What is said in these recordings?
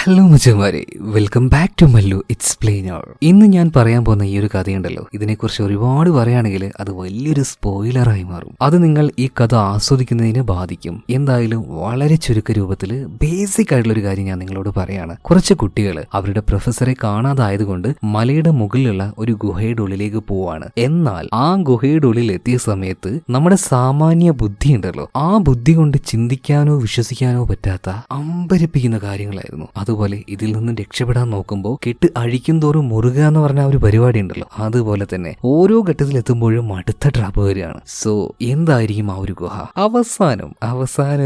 Hello മച്ചന്മാരെ, welcome back to Mallu Explainer. ഇന്ന് ഞാൻ പറയാൻ പോകുന്ന ഈ ഒരു കഥയുണ്ടല്ലോ, ഇതിനെക്കുറിച്ച് ഒരുപാട് പറയുകയാണെങ്കിൽ അത് വലിയൊരു സ്പോയിലറായി മാറും. അത് നിങ്ങൾ ഈ കഥ ആസ്വദിക്കുന്നതിനെ ബാധിക്കും. എന്തായാലും വളരെ ചുരുക്ക രൂപത്തിൽ ബേസിക് ആയിട്ടുള്ള ഒരു കാര്യം ഞാൻ നിങ്ങളോട് പറയാണ്. കുറച്ച് കുട്ടികൾ അവരുടെ പ്രൊഫസറെ കാണാതായതുകൊണ്ട് മലയുടെ മുകളിലുള്ള ഒരു ഗുഹയുടെ ഉള്ളിലേക്ക് പോവാണ്. എന്നാൽ ആ ഗുഹയുടെ ഉള്ളിൽ എത്തിയ സമയത്ത് നമ്മുടെ സാമാന്യ ബുദ്ധി ഉണ്ടല്ലോ, ആ ബുദ്ധി കൊണ്ട് ചിന്തിക്കാനോ വിശ്വസിക്കാനോ പറ്റാത്ത അമ്പരപ്പിക്കുന്ന കാര്യങ്ങളായിരുന്നു. അതുപോലെ ഇതിൽ നിന്നും രക്ഷപ്പെടാൻ നോക്കുമ്പോൾ കെട്ട് അഴിക്കും തോറും മുറുക എന്ന് പറഞ്ഞ ഒരു പരിപാടി ഉണ്ടല്ലോ, അതുപോലെ തന്നെ ഓരോ ഘട്ടത്തിൽ എത്തുമ്പോഴും അടുത്ത ട്രാപ്പ് വരികയാണ്. സോ എന്തായിരിക്കും ആ ഒരു ഗുഹ? അവസാനം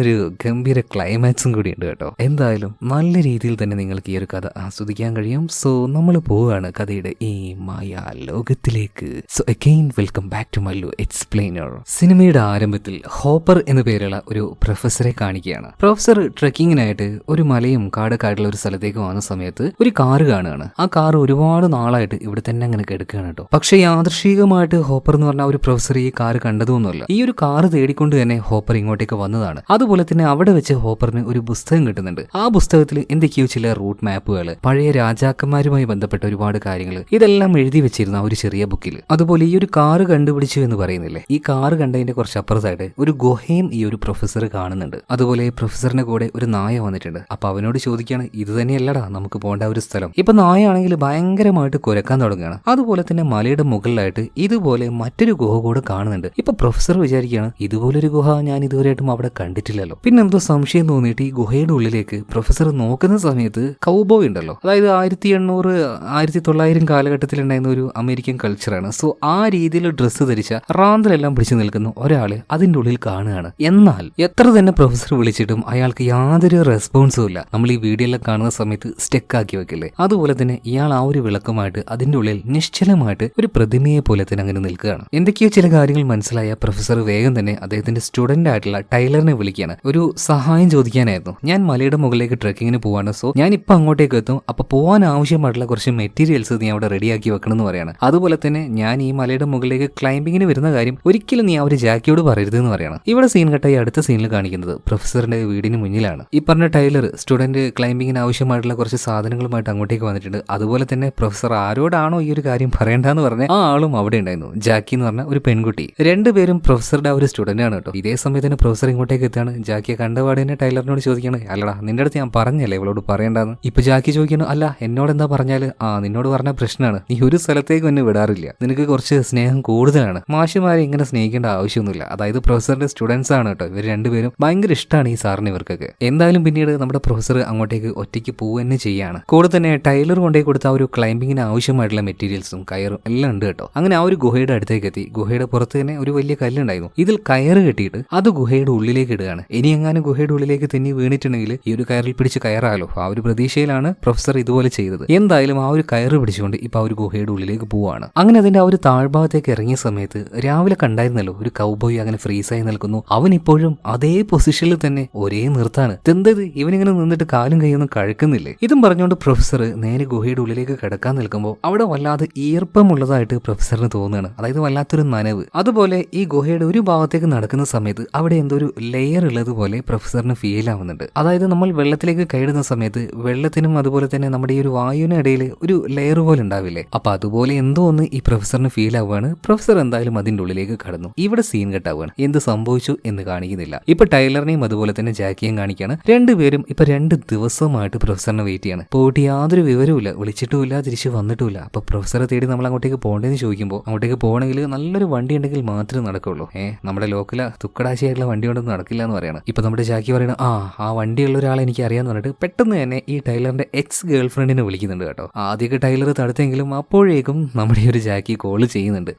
ഒരു ഗംഭീര ക്ലൈമാക്സും കൂടി ഉണ്ട് കേട്ടോ. എന്തായാലും നല്ല രീതിയിൽ തന്നെ നിങ്ങൾക്ക് ഈ ഒരു കഥ ആസ്വദിക്കാൻ കഴിയും. സോ നമ്മൾ പോവുകയാണ് കഥയുടെ ഈ മായ ലോകത്തിലേക്ക്. So again welcome back to Mallu Explainer. സിനിമയുടെ ആരംഭത്തിൽ ഹോപ്പർ എന്ന പേരുള്ള ഒരു പ്രൊഫസറെ കാണിക്കുകയാണ്. പ്രൊഫസർ ട്രെക്കിങ്ങിനായിട്ട് ഒരു മലയും കാടുള്ള ഒരു സ്ഥലത്തേക്ക് വന്ന സമയത്ത് ഒരു കാറ് കാണുകയാണ്. ആ കാർ ഒരുപാട് നാളായിട്ട് ഇവിടെ തന്നെ അങ്ങനെ കിടക്കുകയാണ് കേട്ടോ. പക്ഷെ യാദൃശികമായിട്ട് ഹോപ്പർ എന്ന് പറഞ്ഞ ഒരു പ്രൊഫസർ ഈ കാറ് കണ്ടതൊന്നുമല്ല. ഈ ഒരു കാറ് തേടിക്കൊണ്ട് തന്നെ ഹോപ്പർ ഇങ്ങോട്ടേക്ക് വന്നതാണ്. അതുപോലെ തന്നെ അവിടെ വെച്ച് ഹോപ്പറിന് ഒരു പുസ്തകം കിട്ടുന്നുണ്ട്. ആ പുസ്തകത്തിൽ എന്തൊക്കെയോ ചില റൂട്ട് മാപ്പുകൾ, പഴയ രാജാക്കന്മാരുമായി ബന്ധപ്പെട്ട ഒരുപാട് കാര്യങ്ങൾ ഇതെല്ലാം എഴുതി വെച്ചിരുന്ന ഒരു ചെറിയ ബുക്കിൽ. അതുപോലെ ഈ ഒരു കാറ് കണ്ടുപിടിച്ചു എന്ന് പറയുന്നില്ലേ, ഈ കാറ് കണ്ടതിന്റെ കുറച്ച് അപ്പുറത്തായിട്ട് ഒരു ഗുഹയും ഈ ഒരു പ്രൊഫസർ കാണുന്നുണ്ട്. അതുപോലെ പ്രൊഫസറിന്റെ കൂടെ ഒരു നായ വന്നിട്ടുണ്ട്. അപ്പൊ അവനോട് ചോദിക്കുകയാണ്, ഇത് തന്നെയല്ലടാ നമുക്ക് പോകേണ്ട ഒരു സ്ഥലം? ഇപ്പൊ നായാണെങ്കിൽ ഭയങ്കരമായിട്ട് കുരക്കാൻ തുടങ്ങുകയാണ്. അതുപോലെ തന്നെ മലയുടെ മുകളിലായിട്ട് ഇതുപോലെ മറ്റൊരു ഗുഹ കൂടെ കാണുന്നുണ്ട്. ഇപ്പൊ പ്രൊഫസർ വിചാരിക്കുകയാണ്, ഇതുപോലൊരു ഗുഹ ഞാൻ ഇതുവരെയായിട്ടും അവിടെ കണ്ടിട്ടില്ലല്ലോ. പിന്നെ എന്തോ സംശയം തോന്നിയിട്ട് ഈ ഗുഹയുടെ ഉള്ളിലേക്ക് പ്രൊഫസർ നോക്കുന്ന സമയത്ത് കൗബോയ് ഉണ്ടല്ലോ, അതായത് 1800 1900 കാലഘട്ടത്തിൽ ഉണ്ടായിരുന്ന ഒരു അമേരിക്കൻ കൾച്ചറാണ്. സോ ആ രീതിയിൽ ഡ്രസ്സ് ധരിച്ച റാന്തലെല്ലാം പിടിച്ചു നിൽക്കുന്ന ഒരാള് അതിന്റെ ഉള്ളിൽ കാണുകയാണ്. എന്നാൽ എത്ര തന്നെ പ്രൊഫസർ വിളിച്ചിട്ടും അയാൾക്ക് യാതൊരു റെസ്പോൺസും ഇല്ല. നമ്മൾ ഈ വീഡിയോ എല്ലാം കാണുന്ന സമയത്ത് സ്റ്റെക്ക് ആക്കി വെക്കില്ലേ, അതുപോലെ തന്നെ ഇയാൾ ആ ഒരു വിളക്കുമായിട്ട് അതിന്റെ ഉള്ളിൽ നിശ്ചലമായിട്ട് ഒരു പ്രതിമയെ പോലെ തന്നെ അങ്ങനെ നിൽക്കുകയാണ്. എന്തൊക്കെയോ ചില കാര്യങ്ങൾ മനസ്സിലായ പ്രൊഫസർ വേഗം തന്നെ അദ്ദേഹത്തിന്റെ സ്റ്റുഡന്റ് ആയിട്ടുള്ള ടൈലറിനെ വിളിക്കുകയാണ്. ഒരു സഹായം ചോദിക്കാനായിരുന്നു. ഞാൻ മലയുടെ മുകളിലേക്ക് ട്രെക്കിങ്ങിന് പോവാണ്. സോ ഞാൻ ഇപ്പൊ അങ്ങോട്ടേക്ക് എത്തും. അപ്പൊ പോകാൻ ആവശ്യമായിട്ടുള്ള കുറച്ച് മെറ്റീരിയൽസ് നീ അവിടെ റെഡിയാക്കി വെക്കണം എന്ന് പറയാണ്. അതുപോലെ തന്നെ ഞാൻ ഈ മലയുടെ മുകളിലേക്ക് ക്ലൈംബിങ്ങിന് വരുന്ന കാര്യം ഒരിക്കലും നീ ആ ഒരു ജാക്കിയോട് പറയരുത് എന്ന് പറയണം. ഇവിടെ സീൻ കട്ടായി അടുത്ത സീനിൽ കാണിക്കുന്നത് പ്രൊഫസറിന്റെ വീടിന് മുന്നിലാണ്. ഈ പറഞ്ഞ ടൈലർ സ്റ്റുഡന്റ് ക്ലൈംബിങ്ങിന് ആവശ്യമായിട്ടുള്ള കുറച്ച് സാധനങ്ങളുമായിട്ട് അങ്ങോട്ടേക്ക് വന്നിട്ടുണ്ട്. അതുപോലെ തന്നെ പ്രൊഫസർ ആരോടാണോ ഈ ഒരു കാര്യം പറയേണ്ടെന്ന് പറഞ്ഞ ആ ആളും അവിടെ ഉണ്ടായിരുന്നു. ജാക്കി എന്ന് പറഞ്ഞ ഒരു പെൺകുട്ടി. രണ്ടുപേരും പ്രൊഫസറുടെ ഒരു സ്റ്റുഡന്റ് ആണ് കേട്ടോ. ഇതേ സമയത്ത് തന്നെ പ്രൊഫസർ ഇങ്ങോട്ടേക്ക് എത്താണ്. ജാക്കിയെ കണ്ടപാട് തന്നെ ടൈലറിനോട് ചോദിക്കണം, അല്ലടാ നിന്റെ അടുത്ത് ഞാൻ പറഞ്ഞല്ലേ ഇവളോട് പറയേണ്ടെന്ന്. ഇപ്പൊ ജാക്കി ചോദിക്കണം, അല്ല എന്നോട് എന്താ പറഞ്ഞാല്? നിന്നോട് പറഞ്ഞ പ്രശ്നമാണ്, നീ ഒരു സ്ഥലത്തേക്ക് എന്നെ വിടാറില്ല, നിനക്ക് കുറച്ച് സ്നേഹം കൂടുതലാണ്. മാഷുമാരെ ഇങ്ങനെ സ്നേഹിക്കേണ്ട ആവശ്യമൊന്നുമില്ല. അതായത് പ്രൊഫസറിന്റെ സ്റ്റുഡൻസ് ആണ് കേട്ടോ ഇവർ രണ്ടുപേരും. ഭയങ്കര ഇഷ്ടമാണ് ഈ സാറിന് ഇവർക്കൊക്കെ. എന്തായാലും പിന്നീട് നമ്മുടെ പ്രൊഫസർ അങ്ങോട്ടേക്ക് ഒറ്റയ്ക്ക് പോവുക ചെയ്യാണ്. കൂടെ തന്നെ ടൈലർ കൊണ്ടേ കൊടുത്ത ആ ഒരു ക്ലൈംബിങ്ങിന് ആവശ്യമായിട്ടുള്ള മെറ്റീരിയൽസും കയറും എല്ലാം ഉണ്ട് കേട്ടോ. അങ്ങനെ ആ ഒരു ഗുഹയുടെ അടുത്തേക്ക് എത്തി. ഗുഹയുടെ പുറത്ത് തന്നെ ഒരു വലിയ കല്ലുണ്ടായിരുന്നു. ഇതിൽ കയറ് കെട്ടിയിട്ട് അത് ഗുഹയുടെ ഉള്ളിലേക്ക് ഇടുകയാണ്. ഇനി എങ്ങാനും ഗുഹയുടെ ഉള്ളിലേക്ക് തെന്നി വീണിട്ടുണ്ടെങ്കിൽ ഈ ഒരു കയറിൽ പിടിച്ച് കയറാലോ, ആ ഒരു പ്രതീക്ഷയിലാണ് പ്രൊഫസർ ഇതുപോലെ ചെയ്തത്. എന്തായാലും ആ ഒരു കയറ് പിടിച്ചുകൊണ്ട് ഇപ്പൊ ആ ഒരു ഗുഹയുടെ ഉള്ളിലേക്ക് പോവാണ്. അങ്ങനെ അതിന്റെ ആ ഒരു താഴ്ഭാഗത്തേക്ക് ഇറങ്ങിയ സമയത്ത് രാവിലെ കണ്ടായിരുന്നല്ലോ ഒരു കൗബോയ് അങ്ങനെ ഫ്രീസായി നിൽക്കുന്നു. അവൻ ഇപ്പോഴും അതേ പൊസിഷനിൽ തന്നെ ഒരേ നിർത്താണ്. എന്തത് ഇവനിങ്ങനെ നിന്നിട്ട് കാലും കൈയൊന്നും കഴക്കുന്നില്ലേ? ഇതും പറഞ്ഞുകൊണ്ട് പ്രൊഫസർ നേരെ ഗുഹയുടെ ഉള്ളിലേക്ക് കിടക്കാൻ നിൽക്കുമ്പോൾ അവിടെ വല്ലാതെ ഈർപ്പമുള്ളതായിട്ട് പ്രൊഫസറിന് തോന്നുകയാണ്. അതായത് വല്ലാത്തൊരു നനവ്. അതുപോലെ ഈ ഗുഹയുടെ ഒരു ഭാഗത്തേക്ക് നടക്കുന്ന സമയത്ത് അവിടെ എന്തോ ഒരു ലെയർ ഉള്ളതുപോലെ പ്രൊഫസറിന് ഫീൽ ആവുന്നുണ്ട്. അതായത് നമ്മൾ വെള്ളത്തിലേക്ക് കൈയിടുന്ന സമയത്ത് വെള്ളത്തിനും അതുപോലെ തന്നെ നമ്മുടെ ഈ ഒരു വായുവിനും ഇടയിൽ ഒരു ലെയർ പോലെ ഉണ്ടാവില്ലേ, അപ്പൊ അതുപോലെ എന്തോ ഒന്ന് ഈ പ്രൊഫസറിന് ഫീൽ ആവുകയാണ്. പ്രൊഫസർ എന്തായാലും അതിന്റെ ഉള്ളിലേക്ക് കടന്നു. ഇവിടെ സീൻ കെട്ടാവുകയാണ്. എന്ത് സംഭവിച്ചു എന്ന് കാണിക്കുന്നില്ല. ഇപ്പൊ ടൈലറിനെയും അതുപോലെ തന്നെ ജാക്കിയും കാണിക്കുകയാണ്. രണ്ടുപേരും ഇപ്പൊ 2 ദിവസമായിട്ട് പ്രൊഫസറിനെ വെയിറ്റ് ചെയ്യാണ്. പോയിട്ട് യാതൊരു വിവരവുമില്ല, വിളിച്ചിട്ടുമില്ല, തിരിച്ചു വന്നിട്ടുമില്ല. അപ്പൊ പ്രൊഫസറെ തേടി നമ്മൾ അങ്ങോട്ടേക്ക് പോകേണ്ടതെന്ന് ചോദിക്കുമ്പോൾ അങ്ങോട്ടേക്ക് പോകണമെങ്കിൽ നല്ലൊരു വണ്ടി ഉണ്ടെങ്കിൽ മാത്രമേ നടക്കുള്ളൂ. നമ്മുടെ ലോക്കല തുക്കടാശിയായിട്ടുള്ള വണ്ടി കൊണ്ടൊന്നും നടക്കില്ല എന്ന് പറയണം. ഇപ്പൊ നമ്മുടെ ജാക്കി പറയണം, ആ വണ്ടിയുള്ള ഒരാളെ എനിക്ക് അറിയാന്ന് പറഞ്ഞിട്ട് പെട്ടെന്ന് തന്നെ ഈ ടൈലറിന്റെ എക്സ് ഗേൾ ഫ്രണ്ടിനെ വിളിക്കുന്നുണ്ട് കേട്ടോ. ആദ്യമൊക്കെ ടൈലർ തടുത്തെങ്കിലും അപ്പോഴേക്കും നമ്മുടെ ഒരു ജാക്കി കോൾ ചെയ്യുന്നുണ്ട്.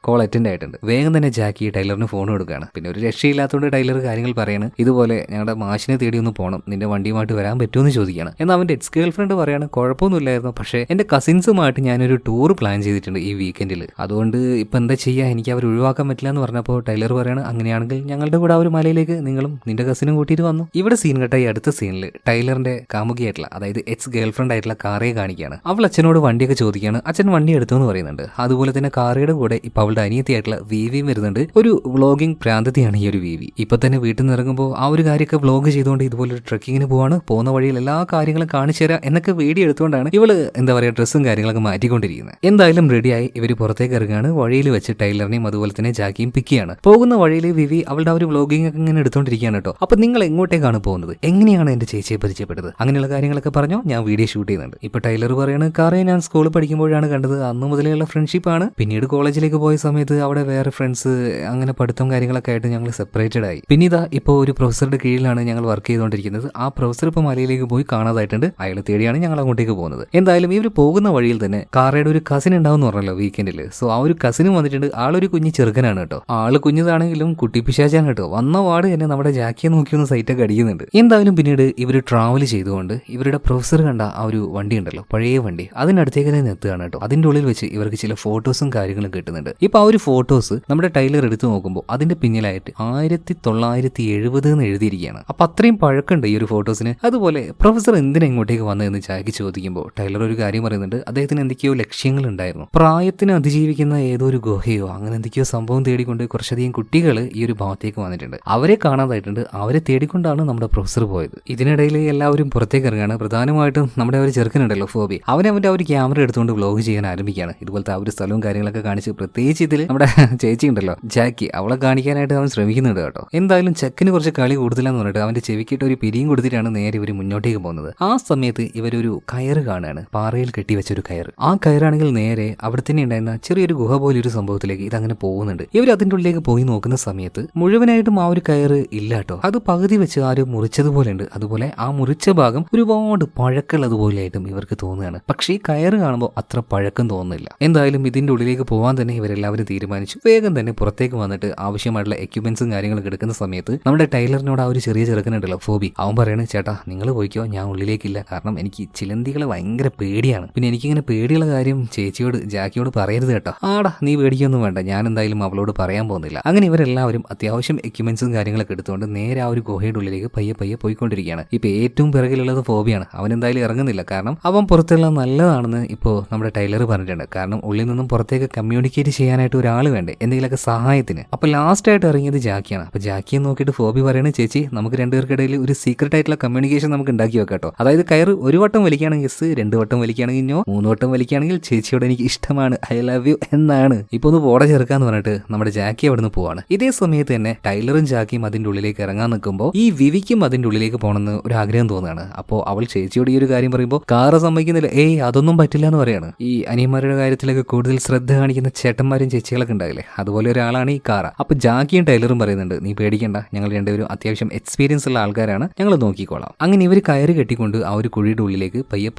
കോൾ അറ്റൻഡ് ആയിട്ടുണ്ട്. വേഗം തന്നെ ജാക്കി ടൈലറിന് ഫോൺ കൊടുക്കുകയാണ്. പിന്നെ ഒരു രക്ഷയില്ലാത്തതുകൊണ്ട് ടൈലർ കാര്യങ്ങൾ പറയാണ്, ഇതുപോലെ ഞങ്ങളുടെ മാഷിനെ തേടി ഒന്ന് പോകണം, നിന്റെ വണ്ടിയുമായിട്ട് വരാൻ പറ്റുമെന്ന് ചോദിക്കുകയാണ്. എന്നാൽ അവന്റെ എക്സ് ഗേൾ ഫ്രണ്ട് പറയാണ്, കുഴപ്പമൊന്നുമില്ലായിരുന്നു, പക്ഷേ എന്റെ കസിൻസുമായിട്ട് ഞാനൊരു ടൂർ പ്ലാൻ ചെയ്തിട്ടുണ്ട് ഈ വീക്കെൻഡിൽ, അതുകൊണ്ട് ഇപ്പൊ എന്താ ചെയ്യാ, എനിക്ക് അവർ ഒഴിവാക്കാൻ പറ്റില്ല എന്ന് പറഞ്ഞപ്പോൾ ടൈലർ പറയാണ്, അങ്ങനെയാണെങ്കിൽ ഞങ്ങളുടെ കൂടെ ആ ഒരു മലയിലേക്ക് നിങ്ങളും നിന്റെ കസിനും കൂട്ടിയിട്ട് വന്നു. ഇവിടെ സീൻ കെട്ടായി അടുത്ത സീനിൽ ടൈലറിന്റെ കാമുകിയായിട്ടുള്ള അതായത് എക്സ് ഗേൾ ഫ്രണ്ട് ആയിട്ടുള്ള കാറയെ കാണിക്കുകയാണ്. അവൾ അച്ഛനോട് വണ്ടിയൊക്കെ ചോദിക്കുകയാണ്. അച്ഛൻ വണ്ടി എടുത്തു എന്ന് പറയുന്നുണ്ട്. അതുപോലെ തന്നെ കാറയുടെ കൂടെ ഇപ്പൊ അവളുടെ അനിയത്തിയായിട്ടുള്ള വിവിയും വരുന്നുണ്ട്. ഒരു വ്ളോഗിംഗ് പ്രാന്തതിയാണ് ഈ ഒരു വിവി. ഇപ്പൊ തന്നെ വീട്ടിൽ നിന്ന് ഇറങ്ങുമ്പോൾ ആ ഒരു കാര്യമൊക്കെ വ്ളോഗ് ചെയ്തുകൊണ്ട് ഇതുപോലെ ഒരു ട്രെക്കിങ്ങിന് പോവാണ്. പോകുന്ന വഴിയിൽ എല്ലാ കാര്യങ്ങളും കാണിച്ചു തരാം എന്നൊക്കെ വീഡിയോ എടുത്തുകൊണ്ടാണ് ഇവള് എന്താ പറയുക ഡ്രസ്സും കാര്യങ്ങളൊക്കെ മാറ്റിക്കൊണ്ടിരിക്കുന്നത്. എന്തായാലും റെഡിയായി ഇവർ പുറത്തേക്ക് ഇറങ്ങുകയാണ്. വഴിയിൽ വെച്ച് ടൈലറിനെയും അതുപോലെ തന്നെ ജാക്കിയും പിക്ക് ചെയ്യാണ്. പോകുന്ന വഴിയിൽ വിവി അവളുടെ ഒരു വ്ലോഗിംഗ് ഒക്കെ ഇങ്ങനെ എടുത്തോണ്ടിരിക്കുകയാണ് കേട്ടോ. അപ്പൊ നിങ്ങൾ എങ്ങോട്ടേക്കാണ് പോകുന്നത്, എങ്ങനെയാണ് എന്റെ ചേച്ചിയെ പരിചയപ്പെട്ടത്, അങ്ങനെയുള്ള കാര്യങ്ങളൊക്കെ പറഞ്ഞോ, ഞാൻ വീഡിയോ ഷൂട്ട് ചെയ്യുന്നുണ്ട്. ഇപ്പൊ ടൈലർ പറയാണ് കാറെ ഞാൻ സ്കൂളിൽ പഠിക്കുമ്പോഴാണ് കണ്ടത്, അന്ന് മുതലേയുള്ള ഫ്രണ്ട്ഷിപ്പാണ്. പിന്നീട് കോളേജിലേക്ക് പോയ സമയത്ത് അവിടെ വേറെ ഫ്രണ്ട്സ് അങ്ങനെ പഠിത്തം കാര്യങ്ങളൊക്കെ ആയിട്ട് ഞങ്ങൾ സെപ്പറേറ്റഡ് ആയി. പിന്നെ ഇതാ ഇപ്പോൾ ഒരു പ്രൊഫസറുടെ കീഴിലാണ് ഞങ്ങൾ വർക്ക് ചെയ്തുകൊണ്ടിരിക്കുന്നത്. ആ പ്രൊഫസർ ഇപ്പൊ മലയിലേക്ക് പോയി കാണാതായിട്ടുണ്ട്. അയാളെ തേടിയാണ് ഞങ്ങൾ അങ്ങോട്ടേക്ക് പോകുന്നത്. എന്തായാലും ഇവർ പോകുന്ന വഴിയിൽ തന്നെ കാറയുടെ ഒരു കസിൻ ഉണ്ടാവും പറഞ്ഞല്ലോ വീക്കെൻഡിൽ. സോ ആ ഒരു കസിനും വന്നിട്ടുണ്ട്. ആളൊരു കുഞ്ഞു ചെറുക്കനാണ് കേട്ടോ. ആള് കുഞ്ഞതാണെങ്കിലും കുട്ടിപ്പിശാച്ചാണ് കേട്ടോ. വന്ന വാർഡ് തന്നെ നമ്മുടെ ജാക്കിയെ നോക്കിയൊന്ന് സൈറ്റൊക്കെ അടിക്കുന്നുണ്ട്. എന്തായാലും പിന്നീട് ഇവർ ട്രാവൽ ചെയ്തുകൊണ്ട് ഇവരുടെ പ്രൊഫസർ കണ്ട ആ ഒരു വണ്ടി ഉണ്ടല്ലോ, പഴയ വണ്ടി, അതിനടുത്തേക്ക് തന്നെ എത്തുകയാണ് കേട്ടോ. അതിന്റെ ഉള്ളിൽ വെച്ച് ഇവർക്ക് ചില ഫോട്ടോസും കാര്യങ്ങളും കിട്ടുന്നുണ്ട്. ഇപ്പൊ ആ ഒരു ഫോട്ടോസ് നമ്മുടെ ടൈലർ എടുത്തു നോക്കുമ്പോൾ അതിന്റെ പിന്നിലായിട്ട് 1970 എന്ന് എഴുതിയിരിക്കുകയാണ്. അപ്പൊ അത്രയും പഴക്കമുണ്ട് ഈ ഒരു ഫോട്ടോസിന്. അതുപോലെ പ്രൊഫസർ എന്തിനാ ഇങ്ങോട്ടേക്ക് വന്നതെന്ന് ജാക്കി ചോദിക്കുമ്പോൾ ടൈലർ ഒരു കാര്യം പറയുന്നുണ്ട്. അദ്ദേഹത്തിന് എന്തൊക്കെയോ ലക്ഷ്യങ്ങൾ ഉണ്ടായിരുന്നു. പ്രായത്തിന് അതിജീവിക്കുന്ന ഏതോ ഒരു ഗുഹയോ അങ്ങനെ എന്തൊക്കെയോ സംഭവം തേടിക്കൊണ്ട് കുറച്ചധികം കുട്ടികൾ ഈ ഒരു ഭാഗത്തേക്ക് വന്നിട്ടുണ്ട്. അവരെ കാണാതായിട്ടുണ്ട്. അവരെ തേടിക്കൊണ്ടാണ് നമ്മുടെ പ്രൊഫസർ പോയത്. ഇതിനിടയിൽ എല്ലാവരും പുറത്തേക്ക് ഇറങ്ങുകയാണ്. പ്രധാനമായിട്ടും നമ്മുടെ ഒരു ചെറുക്കനുണ്ടല്ലോ ഫോബി, അവന്റെ ആ ഒരു ക്യാമറ എടുത്തുകൊണ്ട് വ്ലോഗ് ചെയ്യാൻ ആരംഭിക്കുകയാണ്. ഇതുപോലത്തെ ആ ഒരു സ്ഥലവും കാര്യങ്ങളൊക്കെ കാണിച്ച്, പ്രത്യേകിച്ച് ഇതിൽ നമ്മുടെ ചേച്ചി ഉണ്ടല്ലോ ജാക്കി, അവളെ കാണിക്കാനായിട്ട് അവൻ ശ്രമിക്കുന്നുണ്ട് കേട്ടോ. എന്തായാലും ചെക്കിന് കുറച്ച് കളി കൂടുതലെന്ന് പറഞ്ഞിട്ട് അവന്റെ ചെവിക്കിട്ട് ഒരു പിരിയും കൊടുത്തിട്ടാണ് നേരെ ഇവർ മുന്നോട്ടേക്ക് പോകുന്നത്. ആ സമയത്ത് ഇവരൊരു കയറ് കാണുകയാണ്, പാറയിൽ കെട്ടിവെച്ചൊരു കയറ്. ആ കയറാണെങ്കിൽ നേരെ അവിടെ തന്നെ ഉണ്ടായിരുന്ന ചെറിയൊരു ഗുഹ പോലെ ഒരു സംഭവത്തിലേക്ക് ഇതങ്ങനെ പോകുന്നുണ്ട്. ഇവർ അതിൻ്റെ ഉള്ളിലേക്ക് പോയി നോക്കുന്ന സമയത്ത് മുഴുവനായിട്ടും ആ ഒരു കയറ് ഇല്ല കേട്ടോ. അത് പകുതി വെച്ച് ആരും മുറിച്ചതുപോലെ ഉണ്ട്. അതുപോലെ ആ മുറിച്ച ഭാഗം ഒരുപാട് പഴക്കമുള്ളതുപോലെയായിട്ടും ഇവർക്ക് തോന്നുകയാണ്. പക്ഷേ ഈ കയറ് കാണുമ്പോൾ അത്ര പഴക്കം തോന്നുന്നില്ല. എന്തായാലും ഇതിന്റെ ഉള്ളിലേക്ക് പോകാൻ തന്നെ ഇവരെല്ലാവരും തീരുമാനിച്ചു. വേഗം തന്നെ പുറത്തേക്ക് വന്നിട്ട് ആവശ്യമായിട്ടുള്ള എക്യുപ്മെന്റ്സും കാര്യങ്ങളൊക്കെ എടുക്കുന്ന സമയത്ത് നമ്മുടെ ടൈലറിനോട് ആ ഒരു ചെറിയ ചെറുക്കനുണ്ടല്ലോ ഫോബി, അവൻ പറയാണ് ചേട്ടാ നിങ്ങൾ പോയിക്കോ, ഞാൻ ഉള്ളിലേക്കില്ല. കാരണം എനിക്ക് ചിലന്തികളെ ഭയങ്കര പേടിയാണ്. പിന്നെ എനിക്കിങ്ങനെ പേടിയുള്ള കാര്യം ചേച്ചിയോട് ജാക്കിയോട് പറയരുത് കേട്ടോ. ആടാ നീ പേടിക്കൊന്നും വേണ്ട, ഞാൻ എന്തായാലും അവളോട് പറയാൻ പോകുന്നില്ല. അങ്ങനെ ഇവരെല്ലാവരും അത്യാവശ്യം എക്യുപ്മെന്റ്സും കാര്യങ്ങളൊക്കെ എടുത്തുകൊണ്ട് നേരെ ആ ഒരു ഗുഹയുടെ ഉള്ളിലേക്ക് പയ്യെ പോയിക്കൊണ്ടിരിക്കുകയാണ്. ഇപ്പൊ ഏറ്റവും പിറകിലുള്ളത് ഫോബിയാണ്. അവൻ എന്തായാലും ഇറങ്ങുന്നില്ല. കാരണം അവൻ പുറത്തുള്ള നല്ലതാണെന്ന് ഇപ്പോൾ നമ്മുടെ ടൈലർ പറഞ്ഞിട്ടുണ്ട്. കാരണം ഉള്ളിൽ നിന്നും പുറത്തേക്ക് കമ്മ്യൂണിക്കേറ്റ് ചെയ്യാനായിട്ട് ഒരാൾ വേണ്ടേ, എന്തെങ്കിലുമൊക്കെ സഹായത്തിന്. അപ്പൊ ലാസ്റ്റ് ആയിട്ട് ഇറങ്ങിയത് ജാക്കിയാണ്. അപ്പൊ ജാക്കിയെ നോക്കിയിട്ട് ഫോബി പറയണ ചേച്ചി നമുക്ക് രണ്ടുപേർക്കിടയിൽ ഒരു സീക്രട്ട് ആയിട്ടുള്ള കമ്മ്യൂണിക്കേഷൻ നമുക്ക് ഉണ്ടാക്കി വെക്കാം കേട്ടോ. അതായത് കയറ് ഒരു വട്ടം വലിക്കുകയാണെങ്കിൽ യെസ്, 2 വട്ടം വലിക്കുകയാണെങ്കിൽ നോ, 3 വട്ടം വലിക്കുകയാണെങ്കിൽ ചേച്ചിയോട് എനിക്ക് ഇഷ്ടമാണ്, ഐ ലവ് യു എന്നാണ്. ഇപ്പൊ ഒന്ന് പോട ചേർക്കാന്ന് പറഞ്ഞിട്ട് നമ്മുടെ ജാക്കി അവിടെ നിന്ന് പോവാണ്. ഇതേ സമയത്ത് തന്നെ ടൈലറും ജാക്കിയും അതിന്റെ ഉള്ളിലേക്ക് ഇറങ്ങാൻ നിൽക്കുമ്പോൾ ഈ വിവിക്കും അതിന്റെ ഉള്ളിലേക്ക് പോകണമെന്ന് ഒരു ആഗ്രഹം തോന്നുകയാണ്. അപ്പോൾ അവൾ ചേച്ചിയോട് ഈ ഒരു കാര്യം പറയുമ്പോൾ കാറ് സമ്മതിക്കുന്നില്ല. ഏയ് അതൊന്നും പറ്റില്ല എന്ന് പറയാണ്. ഈ അനിയന്മാരുടെ കാര്യത്തിലൊക്കെ കൂടുതൽ ശ്രദ്ധ കാണിക്കുന്ന ചേട്ടന്മാരും ചേച്ചികളൊക്കെ ഉണ്ടാവില്ലേ, അതുപോലെ ഒരാളാണ് ഈ കാറ. അപ്പൊ ജാക്കിയും ടൈലറും പറയുന്നുണ്ട് നീ പേടിക്കണ്ട, ഞങ്ങൾ രണ്ടുപേരും അത്യാവശ്യം എക്സ്പീരിയൻസ് ഉള്ള ആൾക്കാരാണ്, ഞങ്ങൾ നോക്കിക്കോളാം. അങ്ങനെ ഇവർ കയറ് കെട്ടിക്കൊണ്ട് ആ ഒരു കുഴിയുടെ ഉള്ളിലേക്ക് പയ്യെ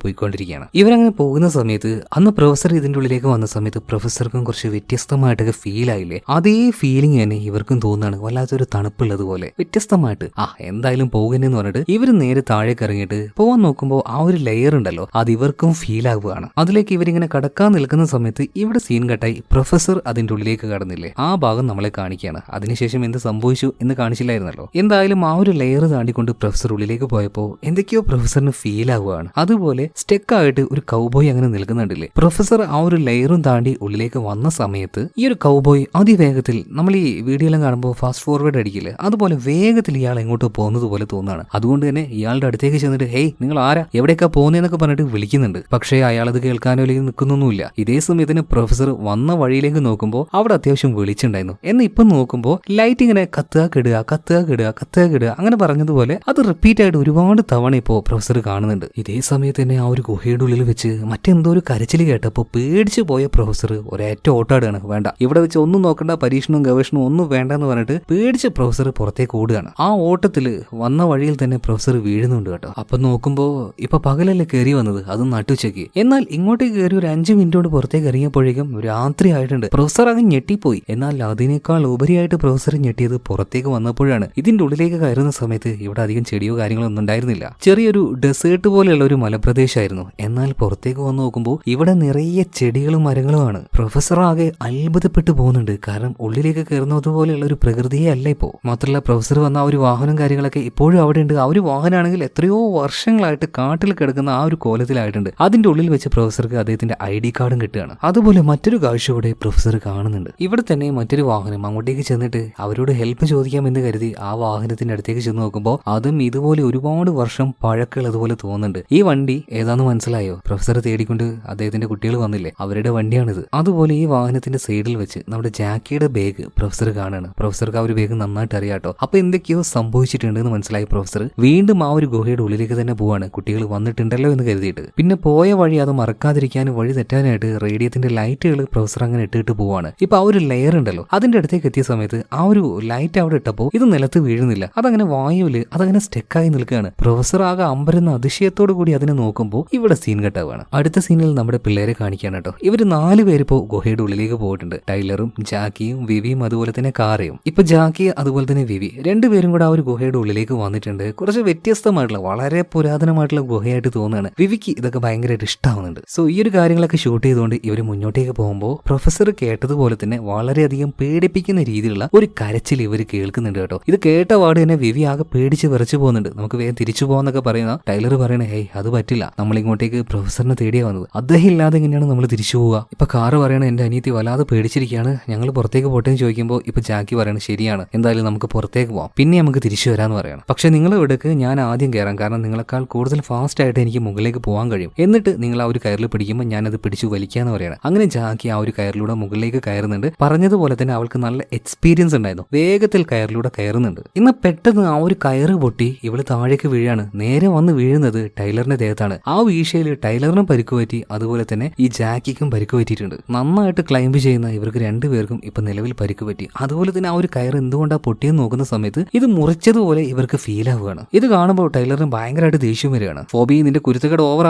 പോയിക്കൊണ്ടിരിക്കുകയാണ്. ഇവരങ്ങനെ പോകുന്ന സമയത്ത് അന്ന് പ്രൊഫസർ ഇതിന്റെ ഉള്ളിലേക്ക് വന്ന സമയത്ത് പ്രൊഫസർക്കും കുറച്ച് വ്യത്യസ്തമായിട്ടൊക്കെ ഫീൽ ആയില്ലേ. അതേ ഫീലിംഗ് തന്നെ ഇവർക്കും തോന്നുകയാണ്, വല്ലാത്തൊരു തണുപ്പുള്ളതുപോലെ വ്യത്യസ്തമായിട്ട്. എന്തായാലും പോകുന്നെന്ന് പറഞ്ഞിട്ട് ഇവർ നേരെ താഴേക്ക് ഇറങ്ങിയിട്ട് പോവാൻ നോക്കുമ്പോൾ ആ ഒരു ലെയർ ഉണ്ടല്ലോ അത് ഇവർക്കും ഫീൽ ആവുകയാണ്. അതിലേക്ക് ഇവരിങ്ങനെ കടക്കാൻ നിൽക്കുന്ന സമയത്ത് ഇവിടെ സീൻ കട്ടായി പ്രൊഫസർ അതിന്റെ ഉള്ളിലേക്ക് കടന്നില്ലേ, ആ ഭാഗം നമ്മളെ കാണിക്കുകയാണ്. അതിനുശേഷം എന്ത് സംഭവിച്ചു എന്ന് കാണിച്ചില്ലായിരുന്നല്ലോ. എന്തായാലും ആ ഒരു ലെയർ താണ്ടിക്കൊണ്ട് പ്രൊഫസർ ഉള്ളിലേക്ക് പോയപ്പോൾ എന്തൊക്കെയോ പ്രൊഫസറിന് ഫീൽ ആവുകയാണ്. അതുപോലെ സ്റ്റെക്ക് ആയിട്ട് ഒരു കൗബോയ് അങ്ങനെ നിൽക്കുന്നുണ്ടല്ലേ. പ്രൊഫസർ ആ ഒരു ലെയറും താണ്ടി ഉള്ളിലേക്ക് വന്ന സമയത്ത് ഈ ഒരു കൗബോയ് അതിവേഗത്തിൽ, നമ്മൾ ഈ വീഡിയോയിലും കാണുമ്പോൾ ഫാസ്റ്റ് ഫോർവേഡ് അടിക്കില്ലേ, അതുപോലെ വേഗത്തിൽ ഇയാൾ എങ്ങോട്ടോ പോകുന്നത് പോലെ തോന്നുകയാണ്. അതുകൊണ്ട് തന്നെ ഇയാളുടെ അടുത്തേക്ക് ചെന്നിട്ട് ഹേയ് നിങ്ങൾ ആരാ, എവിടേക്കാ പോകുന്നതെന്നൊക്കെ പറഞ്ഞിട്ട് വിളിക്കുന്നുണ്ട്. പക്ഷേ അയാളത് കേൾക്കാനോ അല്ലെങ്കിൽ നിൽക്കുന്നൊന്നുമില്ല. ഇതേ സമയത്തിന് പ്രൊഫസർ വന്ന വഴിയിലേക്ക് നോക്കുമ്പോൾ അവിടെ അത്യാവശ്യം വെളിച്ചുണ്ടായിരുന്നു. എന്നാൽ ഇപ്പം നോക്കുമ്പോൾ ലൈറ്റ് ഇങ്ങനെ കത്തുക കിടുക അങ്ങനെ പറഞ്ഞതുപോലെ അത് റിപ്പീറ്റ് ആയിട്ട് ഒരുപാട് തവണ ഇപ്പോൾ പ്രൊഫസർ കാണുന്നുണ്ട്. ഇതേ സമയത്ത് തന്നെ ആ ഒരു ഗുഹയുടെ ഉള്ളിൽ വെച്ച് മറ്റെന്തോ ഒരു കരച്ചിൽ കേട്ടപ്പോൾ പേടിച്ചു പോയ പ്രൊഫസർ ഒരേറ്റ ഓട്ടാടുകയാണ്. വേണ്ട, ഇവിടെ വെച്ച് ഒന്നും നോക്കണ്ട, പരീക്ഷണവും ഗവേഷണവും ഒന്നും വേണ്ട എന്ന് പറഞ്ഞിട്ട് പേടിച്ച പ്രൊഫസർ പുറത്തേക്ക് ഓടുകയാണ്. ആ ഓട്ടത്തിൽ വന്ന വഴിയിൽ തന്നെ പ്രൊഫസർ വീഴുന്നുണ്ട് കേട്ടോ. അപ്പൊ നോക്കുമ്പോൾ ഇപ്പൊ പകലല്ലേ കയറി വന്നത്, അത് നട്ടുച്ചയ്ക്ക്. എന്നാൽ ഇങ്ങോട്ടേക്ക് കയറി ഒരു 5 മിനിറ്റോട് പുറത്തേക്ക് ഇറങ്ങിയപ്പോഴേക്കും രാത്രി ആയിട്ടുണ്ട്. പ്രൊഫസർ അങ്ങ് ഞെട്ടിപ്പോയി. എന്നാൽ അതിനേക്കാൾ ഉപരിയായിട്ട് പ്രൊഫസർ ഞെട്ടിയത് പുറത്തേക്ക് വന്നപ്പോഴാണ്. ഇതിന്റെ ഉള്ളിലേക്ക് കയറുന്ന സമയത്ത് ഇവിടെ അധികം ചെടിയോ കാര്യങ്ങളോ ഒന്നും ഉണ്ടായിരുന്നില്ല. ചെറിയൊരു ഡെസേർട്ട് പോലെയുള്ള ഒരു മലപ്രദേശമായിരുന്നു. എന്നാൽ പുറത്തേക്ക് വന്ന് നോക്കുമ്പോൾ ഇവിടെ നിറയെ ചെടികളും മരങ്ങളുമാണ്. പ്രൊഫസർ ആകെ അത്ഭുതപ്പെട്ടു പോകുന്നുണ്ട്. കാരണം ഉള്ളിലേക്ക് കയറുന്നത് പോലെയുള്ള ഒരു പ്രകൃതിയെ അല്ല ഇപ്പോ. മാത്രമല്ല പ്രൊഫസർ വന്ന ആ ഒരു വാഹനം കാര്യങ്ങളൊക്കെ ഇപ്പോഴും അവിടെ ഉണ്ട്. ആ ഒരു വാഹനമാണെങ്കിൽ എത്രയോ വർഷങ്ങളായിട്ട് കാട്ടിൽ കിടക്കുന്ന ആ ഒരു കോലത്തിലായിട്ടുണ്ട്. അതിന്റെ ഉള്ളിൽ വെച്ച് പ്രൊഫസർക്ക് അദ്ദേഹത്തിന്റെ ID കാർഡും കിട്ടുകയാണ്. അതുപോലെ മറ്റൊരു കാഴ്ച കൂടെ പ്രൊഫസർ കാണുന്നുണ്ട്. ഇവിടെ തന്നെ മറ്റൊരു വാഹനം അങ്ങോട്ടേക്ക് ചെന്നിട്ട് അവരോട് ഹെൽപ്പ് ചോദിക്കാമെന്ന് കരുതി ആ വാഹനത്തിന്റെ അടുത്തേക്ക് ചെന്ന് നോക്കുമ്പോൾ അതും ഇതുപോലെ ഒരുപാട് വർഷം പഴക്കം വഴക്കുകൾ അതുപോലെ തോന്നുന്നുണ്ട്. ഈ വണ്ടി ഏതാന്ന് മനസ്സിലായോ? പ്രൊഫസറെ തേടിക്കൊണ്ട് അദ്ദേഹത്തിന്റെ കുട്ടികൾ വന്നില്ലേ, അവരുടെ വണ്ടിയാണിത്. അതുപോലെ ഈ വാഹനത്തിന്റെ സൈഡിൽ വെച്ച് നമ്മുടെ ജാക്കിയുടെ ബാഗ് പ്രൊഫസർ കാണാണ്. പ്രൊഫസർക്ക് ആ ഒരു ബാഗ് നന്നായിട്ട് അറിയാട്ടോ. അപ്പൊ എന്തൊക്കെയോ സംഭവിച്ചിട്ടുണ്ടെന്ന് മനസ്സിലായി പ്രൊഫസർ. വീണ്ടും ആ ഒരു ഗുഹയുടെ ഉള്ളിലേക്ക് തന്നെ പോവാണ്, കുട്ടികൾ വന്നിട്ടുണ്ടല്ലോ എന്ന് കരുതിയിട്ട്. പിന്നെ പോയ വഴി അത് മറക്കാതിരിക്കാനും വഴി തെറ്റാനായിട്ട് റേഡിയത്തിന്റെ ലൈറ്റുകൾ പ്രൊഫസർ അങ്ങനെ ഇട്ടിട്ട് പോവാണ്. ഇപ്പൊ ആ ഒരു ലെയർ ഉണ്ടല്ലോ, അതിന്റെ അടുത്തേക്ക് എത്തിയ സമയത്ത് ആ ഒരു ലൈറ്റ് അവിടെ ഇട്ടപ്പോ ഇത് നിലത്ത് വീഴുന്നില്ല, അതങ്ങനെ വായുവില് അതങ്ങനെ സ്റ്റെക്കായി നിൽക്കുകയാണ്. പ്രൊഫസർ ആകെ അമ്പരുന്ന അതിശയത്തോടു കൂടി അതിനെ നോക്കുമ്പോൾ ഇവിടെ സീൻ കട്ടാവാണ്. അടുത്ത സീനിൽ നമ്മുടെ പിള്ളേരെ കാണിക്കാണ് കേട്ടോ. ഇവര് 4 പേരിപ്പോ ഗുഹയുടെ ഉള്ളിലേക്ക് പോയിട്ടുണ്ട്. ടൈലറും ജാക്കിയും വിവിയും അതുപോലെ തന്നെ കാറയും. ഇപ്പൊ ജാക്കി അതുപോലെ തന്നെ വിവി രണ്ടുപേരും കൂടെ ആ ഒരു ഗുഹയുടെ ഉള്ളിലേക്ക് വന്നിട്ടുണ്ട്. കുറച്ച് വ്യത്യസ്തമായിട്ടുള്ള വളരെ പുരാതനമായിട്ടുള്ള ഗുഹയായിട്ട് തോന്നുകയാണ്. വിവിക്ക് ഇതൊക്കെ ഭയങ്കരമായിട്ട് ഇഷ്ടമാവുന്നുണ്ട്. സോ ഈ ഒരു കാര്യങ്ങളൊക്കെ ഷൂട്ട് ചെയ്തുകൊണ്ട് ഇവർ മുന്നോട്ടേക്ക് പോകുമ്പോൾ പ്രൊഫസർ കേട്ടതുപോലെ തന്നെ വളരെയധികം പേടിപ്പിക്കുന്ന രീതിയിലുള്ള ഒരു കരച്ചിൽ ഇവർ കേൾക്കുന്നുണ്ട് കേട്ടോ. ഇത് കേട്ട പാട് തന്നെ വിവി ആകെ പേടിച്ച് വിറച്ചു പോകുന്നുണ്ട്. നമുക്ക് വേഗം തിരിച്ചു പോകാന്നൊക്കെ പറയുന്ന ടൈലർ പറയണേ, ഹേയ് അത് പറ്റില്ല, നമ്മൾ ഇങ്ങോട്ടേക്ക് പ്രൊഫസറിനെ തേടിയാ വന്നത്, അദ്ദേഹം ഇല്ലാതെ എങ്ങനെയാണ് നമ്മൾ തിരിച്ചു പോവുക? ഇപ്പൊ കാറ് പറയണ എന്റെ അനിയത്തി വല്ലാതെ പേടിച്ചിരിക്കുകയാണ്, ഞങ്ങൾ പുറത്തേക്ക് പോട്ടെ എന്ന് ചോദിക്കുമ്പോൾ ഇപ്പൊ ജാക്കി പറയണ ശരിയാണ്, എന്തായാലും നമുക്ക് പുറത്തേക്ക് പോവാം, പിന്നെ നമുക്ക് തിരിച്ചു വരാന്ന് പറയണം. പക്ഷെ നിങ്ങൾ ഇവിടേക്ക് ഞാൻ ആദ്യം കയറാം, കാരണം നിങ്ങളെക്കാൾ കൂടുതൽ ഫാസ്റ്റ് ആയിട്ട് എനിക്ക് മുകളിലേക്ക് പോകാൻ കഴിയും. എന്നിട്ട് നിങ്ങൾ ആ ഒരു കയറിൽ പിടിക്കുമ്പോൾ ഞാനത് പിടിച്ചു വലിക്കാന്ന് പറയണം. അങ്ങനെ ജാക്കി ആ ഒരു കയറിലൂടെ മുകളിലേക്ക് കയറുന്നുണ്ട്. പറഞ്ഞതുപോലെ തന്നെ അവൾക്ക് നല്ല എക്സ്പീരിയൻസ് ഉണ്ടായിരുന്നു, വേഗത്തിൽ കയറിലൂടെ കയറുന്നുണ്ട്. ഇന്ന് പെട്ടെന്ന് ആ ഒരു കയറ് പൊട്ടി ഇവള് താഴേക്ക് വീഴാണ്. നേരെ വന്ന് വീഴുന്നത് ടൈലറിന്റെ ദേഹത്താണ്. ആ വീഴ്ചയിൽ ടൈലറിനും പരിക്കുപറ്റി, അതുപോലെ തന്നെ ഈ ജാക്കിക്കും പരിക്കുപറ്റിയിട്ടുണ്ട്. നന്നായിട്ട് ക്ലൈംബ് ചെയ്യുന്ന ഇവർക്ക് രണ്ടുപേർക്കും ഇപ്പൊ നിലവിൽ പരിക്കുപറ്റി. അതുപോലെ തന്നെ ആ ഒരു കയർ എന്തുകൊണ്ടാ പൊട്ടിയെന്ന് നോക്കുന്ന സമയത്ത് ഇത് മുറിച്ചതുപോലെ ഇവർക്ക് ഫീൽ ആവുകയാണ്. ഇത് കാണുമ്പോൾ ടൈലറിന് ഭയങ്കരമായിട്ട് ദേഷ്യം വരികയാണ്. ഫോബി നിന്റെ കുരുത്തക്കേട് ഓവർ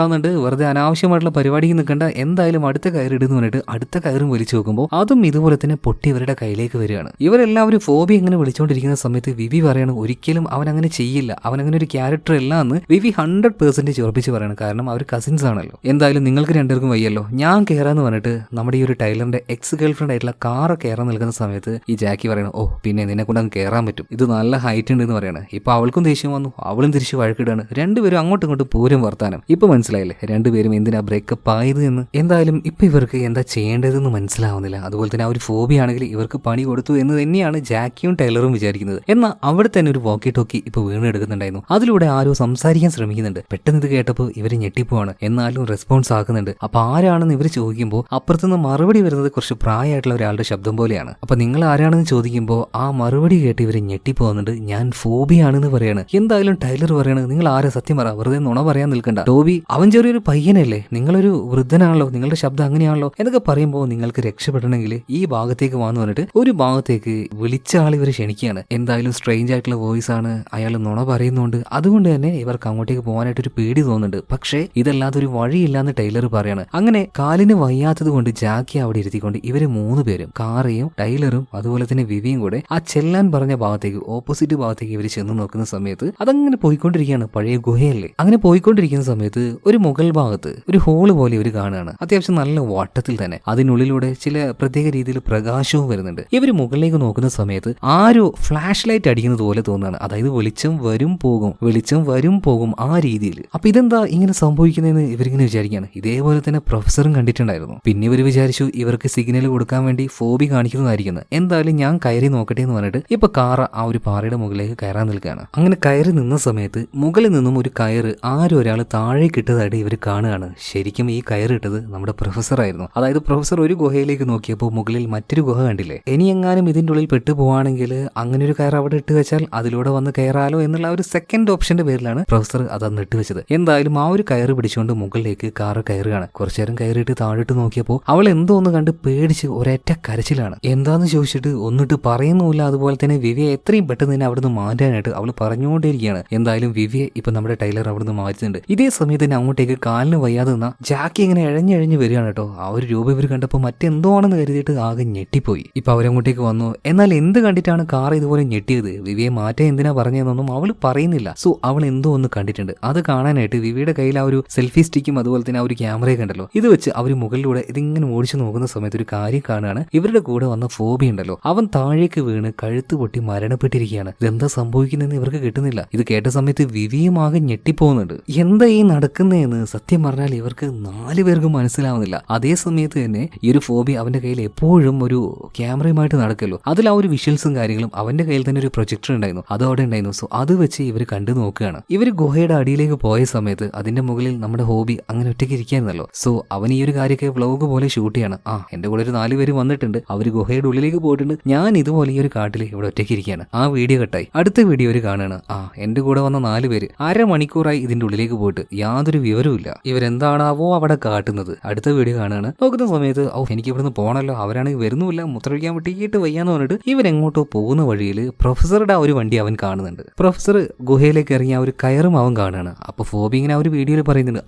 ആവുന്നുണ്ട്, വെറുതെ അനാവശ്യമായിട്ടുള്ള പരിപാടിക്ക് നിൽക്കണ്ട, എന്തായാലും അടുത്ത കയർ ഇടുന്നു പറഞ്ഞിട്ട് അടുത്ത കയറും വലിച്ചു നോക്കുമ്പോൾ അതും ഇതുപോലെ തന്നെ പൊട്ടി ഇവരുടെ കയ്യിലേക്ക് വരികയാണ്. ഇവരെല്ലാവരും ഫോബി ഇങ്ങനെ വിളിച്ചുകൊണ്ടിരിക്കുന്ന സമയത്ത് വിവി പറയാണ് ഒരിക്കലും അവൻ അങ്ങനെ ചെയ്യില്ല, അവൻ അങ്ങനെ ഒരു ക്യാരക്ടർ അല്ല എന്ന് വിവി 100% ഉറപ്പിച്ച് പറയാണ്. കാരണം അവർ കസിൻസ് ആണല്ലോ. എന്തായാലും നിങ്ങൾക്ക് രണ്ടുപേർക്കും വയ്യല്ലോ, ഞാൻ കയറാന്ന് പറഞ്ഞിട്ട് നമ്മുടെ ഈ ഒരു ടൈലറിന്റെ എക്സ് ഗേൾ ഫ്രണ്ട് ആയിട്ടുള്ള കാറ് കയറാൻ നിൽക്കുന്ന സമയത്ത് ഈ ജാക്കി പറയണം, ഓ പിന്നെ നിന്നെ കൊണ്ട് അങ്ങ് കയറാൻ പറ്റും, ഇത് നല്ല ഹൈറ്റ് ഉണ്ട് എന്ന് പറയണം. ഇപ്പൊ അവൾക്കും ദേഷ്യം വന്നു, അവളും തിരിച്ച് വഴക്കിടാണ്. രണ്ടുപേരും അങ്ങോട്ടും ഇങ്ങോട്ടും പൂരം വർത്താനം. ഇപ്പൊ മനസ്സിലായില്ലേ രണ്ടുപേരും എന്തിനാ ബ്രേക്കപ്പ് ആയത് എന്ന്? എന്തായാലും ഇപ്പൊ ഇവർക്ക് എന്താ ചെയ്യേണ്ടതെന്ന് മനസ്സിലാവുന്നില്ല. അതുപോലെ തന്നെ ആ ഒരു ഫോബി ആണെങ്കിൽ ഇവർക്ക് പണി കൊടുത്തു എന്ന് തന്നെയാണ് ജാക്കിയും ടൈലറും വിചാരിക്കുന്നത്. എന്നാൽ അവിടെ തന്നെ ഒരു വോക്കി ടോക്കി ഇപ്പൊ വീണെടുക്കുന്നുണ്ടായിരുന്നു. അതിലൂടെ ആരോ സംസാരിക്കാൻ ശ്രമിക്കുന്നുണ്ട്. പെട്ടെന്ന് ഇത് കേട്ടപ്പോൾ ഇവര് ഞെട്ടിപ്പോവാണ്, എന്നാലും റെസ്പോൺസ് ആക്കുന്നുണ്ട്. അപ്പൊ ആരാണെന്ന് ഇവർ ചോദിക്കുമ്പോൾ അപ്പുറത്തുനിന്ന് മറുപടി വരുന്നത് കുറച്ച് പ്രായമായിട്ടുള്ള ഒരാളുടെ ശബ്ദം പോലെയാണ്. അപ്പൊ നിങ്ങൾ ആരാണെന്ന് ചോദിക്കുമ്പോൾ ആ മറുപടി കേട്ട് ഇവര് ഞെട്ടിപ്പോകുന്നുണ്ട്. ഞാൻ ഫോബിയാണെന്ന് പറയാണ്. എന്തായാലും ടൈലർ പറയാണ്, നിങ്ങൾ ആരെ സത്യം പറ, വെറുതെ നുണ പറയാൻ നിൽക്കണ്ട. ടോബി അവൻ ചെറിയൊരു പയ്യനല്ലേ, നിങ്ങളൊരു വൃദ്ധനാണല്ലോ, നിങ്ങളുടെ ശബ്ദം അങ്ങനെയാണല്ലോ എന്നൊക്കെ പറയുമ്പോൾ നിങ്ങൾക്ക് രക്ഷപ്പെടണമെങ്കിൽ ഈ ഭാഗത്തേക്ക് വന്നു പറഞ്ഞിട്ട് ഒരു ഭാഗത്തേക്ക് വിളിച്ച ആൾ ഇവർ ക്ഷണിക്കുകയാണ്. എന്തായാലും സ്ട്രേഞ്ച് ആയിട്ടുള്ള വോയിസ് ആണ്, അയാൾ നുണ പറയുന്നുണ്ട്. അതുകൊണ്ട് തന്നെ ഇവർക്ക് അങ്ങോട്ടേക്ക് പോകാനായിട്ട് ഒരു പേടി തോന്നുന്നുണ്ട്. പക്ഷേ ഇതല്ലാതെ ഒരു വഴിയില്ലാന്ന് ടൈലർ പറയാണ്. അങ്ങനെ കാലിന് വയ്യാത്തത് കൊണ്ട് ജാക്കി അവിടെ ഇരുത്തിക്കൊണ്ട് ഇവര് 3 പേരും കാറയും ടൈലറും അതുപോലെ തന്നെ വിവിയും കൂടെ ആ ചെല്ലാൻ പറഞ്ഞ ഭാഗത്തേക്ക് ഓപ്പോസിറ്റ് ഭാഗത്തേക്ക് ഇവർ ചെന്ന് നോക്കുന്ന സമയത്ത് അതങ്ങനെ പോയിക്കൊണ്ടിരിക്കുകയാണ്. പഴയ ഗുഹയല്ലേ. അങ്ങനെ പോയിക്കൊണ്ടിരിക്കുന്ന സമയത്ത് ഒരു മുകൾ ഭാഗത്ത് ഒരു ഹോള് പോലെ ഇവർ കാണുകയാണ്. അത്യാവശ്യം നല്ല വട്ടത്തിൽ തന്നെ. അതിനുള്ളിലൂടെ ചില പ്രത്യേക രീതിയിൽ പ്രകാശവും വരുന്നുണ്ട്. ഇവർ മുകളിലേക്ക് നോക്കുന്ന സമയത്ത് ആരോ ഫ്ലാഷ് ലൈറ്റ് അടിക്കുന്നത് പോലെ തോന്നുകയാണ്. അതായത് വെളിച്ചം വരും പോകും, വെളിച്ചം വരും പോകും, ആ രീതിയിൽ. അപ്പൊ ഇതെന്താ ഇങ്ങനെ സംഭവിക്കുന്നതെന്ന് ഇവരിങ്ങനെ വിചാരിക്കുകയാണ്. ഇതേപോലെ തന്നെ പ്രൊഫസറും കണ്ടിട്ടുണ്ടായിരുന്നു. പിന്നെ ഇവർ വിചാരിച്ചു ഇവർക്ക് സിഗ്നൽ കൊടുക്കാൻ വേണ്ടി ഫോബി കാണിക്കുന്നതായിരിക്കുന്നത്. എന്തായാലും ഞാൻ കയറി നോക്കട്ടെ എന്ന് പറഞ്ഞിട്ട് ഇപ്പൊ കാറ ആ ഒരു പാറയുടെ മുകളിലേക്ക് കയറാൻ നിൽക്കുകയാണ്. അങ്ങനെ കയറി നിന്ന സമയത്ത് മുകളിൽ നിന്നും ഒരു കയറ് ആരും ഒരാൾ താഴേക്ക് ഇട്ടതായിട്ട് ഇവർ കാണുകയാണ്. ശരിക്കും ഈ കയറിട്ടത് നമ്മുടെ പ്രൊഫസർ ആയിരുന്നു. അതായത് പ്രൊഫസർ ഒരു ഗുഹയിലേക്ക് നോക്കിയപ്പോൾ മുകളിൽ മറ്റൊരു ഗുഹ കണ്ടില്ലേ. ഇനി എങ്ങാനും ഇതിന്റെ ഉള്ളിൽ പെട്ടു പോവാണെങ്കിൽ അങ്ങനെ ഒരു കയർ അവിടെ ഇട്ട് വെച്ചാൽ അതിലൂടെ വന്ന് കയറാലോ എന്നുള്ള ഒരു സെക്കൻഡ് ഓപ്ഷന്റെ പേരിലാണ് പ്രൊഫസർ അതന്ന് ഇട്ട് വെച്ചത്. എന്തായാലും ആ ഒരു കയറ് പിടിച്ചുകൊണ്ട് മുകളിലേക്ക് കാറ് കയറുകയാണ്. കുറച്ചു നേരം കയറിയിട്ട് താഴോട്ട് നോക്കിയപ്പോൾ അവൾ എന്തോ ഒന്ന് കണ്ട് പേടിച്ച് ഒരൊറ്റ കരച്ചിലാണ്. എന്താന്ന് ചോദിച്ചിട്ട് ഒന്നിട്ട് പറയുന്നുമില്ല. അതുപോലെ തന്നെ വിവിയെ എത്രയും പെട്ടെന്ന് തന്നെ അവിടുന്ന് മാറ്റാനായിട്ട് അവൾ പറഞ്ഞുകൊണ്ടേയിരിക്കുകയാണ്. എന്തായാലും വിവിയെ ഇപ്പൊ നമ്മുടെ ടൈലർ അവിടുന്ന് മാറ്റുന്നുണ്ട്. ഇതേ സമയത്ത് തന്നെ അങ്ങോട്ടേക്ക് കാലിന് വയ്യാതെ നിന്ന ജാക്കി ഇങ്ങനെ എഴഞ്ഞെഴഞ്ഞ് വരികയാണ് കേട്ടോ. ആ ഒരു രൂപ ഇവർ കണ്ടപ്പോൾ മറ്റെന്തോ ആണെന്ന് കരുതിയിട്ട് ആകെ ഞെട്ടിപ്പോയി. ഇപ്പൊ അവരങ്ങോട്ടേക്ക് വന്നു. എന്നാൽ എന്ത് കണ്ടിട്ടാണ് കാർ ഇതുപോലെ ഞെട്ടിയത്, വിവിയെ മാറ്റാൻ എന്തിനാ പറഞ്ഞതെന്നൊന്നും അവൾ പറയുന്നില്ല. സോ അവൾ എന്തോ ഒന്ന് കണ്ടിട്ടുണ്ട്. അത് കാണാനായിട്ട് വിവിയുടെ കയ്യിൽ ആ ഒരു സെൽഫി സ്റ്റിക്കും അതുപോലെ തന്നെ ആ ഒരു ക്യാമറയെ കണ്ടല്ലോ. ഇത് വെച്ച് അവർ മുകളിലൂടെ ഇതിങ്ങനെ ഓടിച്ചു നോക്കുന്ന സമയത്ത് ഒരു കാര്യം കാണുകയാണ്. ഇവരുടെ കൂടെ വന്ന ഫോബി ഉണ്ടല്ലോ, അവൻ താഴേക്ക് വീണ് കഴുത്ത് പൊട്ടി മരണപ്പെട്ടിരിക്കുകയാണ്. ഇതെന്താ സംഭവിക്കുന്നതെന്ന് ഇവർക്ക് കിട്ടുന്നില്ല. ഇത് കേട്ട സമയത്ത് വിവിയും ആകെ ഞെട്ടിപ്പോകുന്നുണ്ട്. എന്താ ഈ നടക്കുന്നതെന്ന് സത്യം പറഞ്ഞാൽ ഇവർക്ക് 4 പേർക്കും മനസ്സിലാവുന്നില്ല. അതേ സമയത്ത് തന്നെ ഈ ഒരു ഫോബി അവന്റെ കയ്യിൽ എപ്പോഴും ഒരു ക്യാമറയുമായിട്ട് നടക്കല്ലോ. അതിൽ ആ ഒരു വിഷ്വൽസും കാര്യങ്ങളും അവന്റെ കയ്യിൽ തന്നെ ഒരു പ്രൊജക്ടർ ഉണ്ടായിരുന്നു, അതോടെ ഉണ്ടായിരുന്നു. സോ അത് വെച്ച് ഇവർ കണ്ടു നോക്കുകയാണ്. ഇവർ ഒരു ഗുഹയുടെ അടിയിലേക്ക് പോയ സമയത്ത് അതിന്റെ മുകളിൽ നമ്മുടെ ഹോബി അങ്ങനെ ഒറ്റയ്ക്ക് ഇരിക്കായിരുന്നല്ലോ. സോ അവൻ ഈ ഒരു കാര്യമൊക്കെ വ്ലോഗ് പോലെ ഷൂട്ട് ചെയ്യാണ്. എന്റെ കൂടെ ഒരു 4 പേര് വന്നിട്ടുണ്ട്, അവര് ഗുഹയുടെ ഉള്ളിലേക്ക് പോയിട്ടുണ്ട്, ഞാൻ ഇതുപോലെ ഈ ഒരു കാട്ടിൽ ഇവിടെ ഒറ്റയ്ക്ക് ഇരിക്കുകയാണ്. ആ വീഡിയോ കട്ടായി. അടുത്ത വീഡിയോ ഒരു കാണുകയാണ്. എന്റെ കൂടെ വന്ന 4 പേര് അരമണിക്കൂറായി ഇതിന്റെ ഉള്ളിലേക്ക് പോയിട്ട് യാതൊരു വിവരവുമില്ല, ഇവരെന്താണാവോ അവിടെ കാട്ടുന്നത്. അടുത്ത വീഡിയോ കാണുകയാണ്. നോക്കുന്ന സമയത്ത് എനിക്ക് ഇവിടുന്ന് പോകണല്ലോ, അവരാണെങ്കിൽ വരുന്നുമില്ല, മുത്രഴിക്കാൻ വിട്ടിട്ട് വയ്യാന്ന് പറഞ്ഞിട്ട് ഇവരെങ്ങോട്ടോ പോകുന്ന വഴിയിൽ പ്രൊഫസറുടെ ആ ഒരു വണ്ടി അവൻ കാണുന്നുണ്ട്. പ്രൊഫസർ ഗുഹയിലേക്ക് ഇറങ്ങി ആ ഒരു കയറും അവൻ കാണുകയാണ്. അപ്പൊ ഫോബി ഇങ്ങനെ ആ ഒരു വീഡിയോയിൽ പറയുന്നുണ്ട്,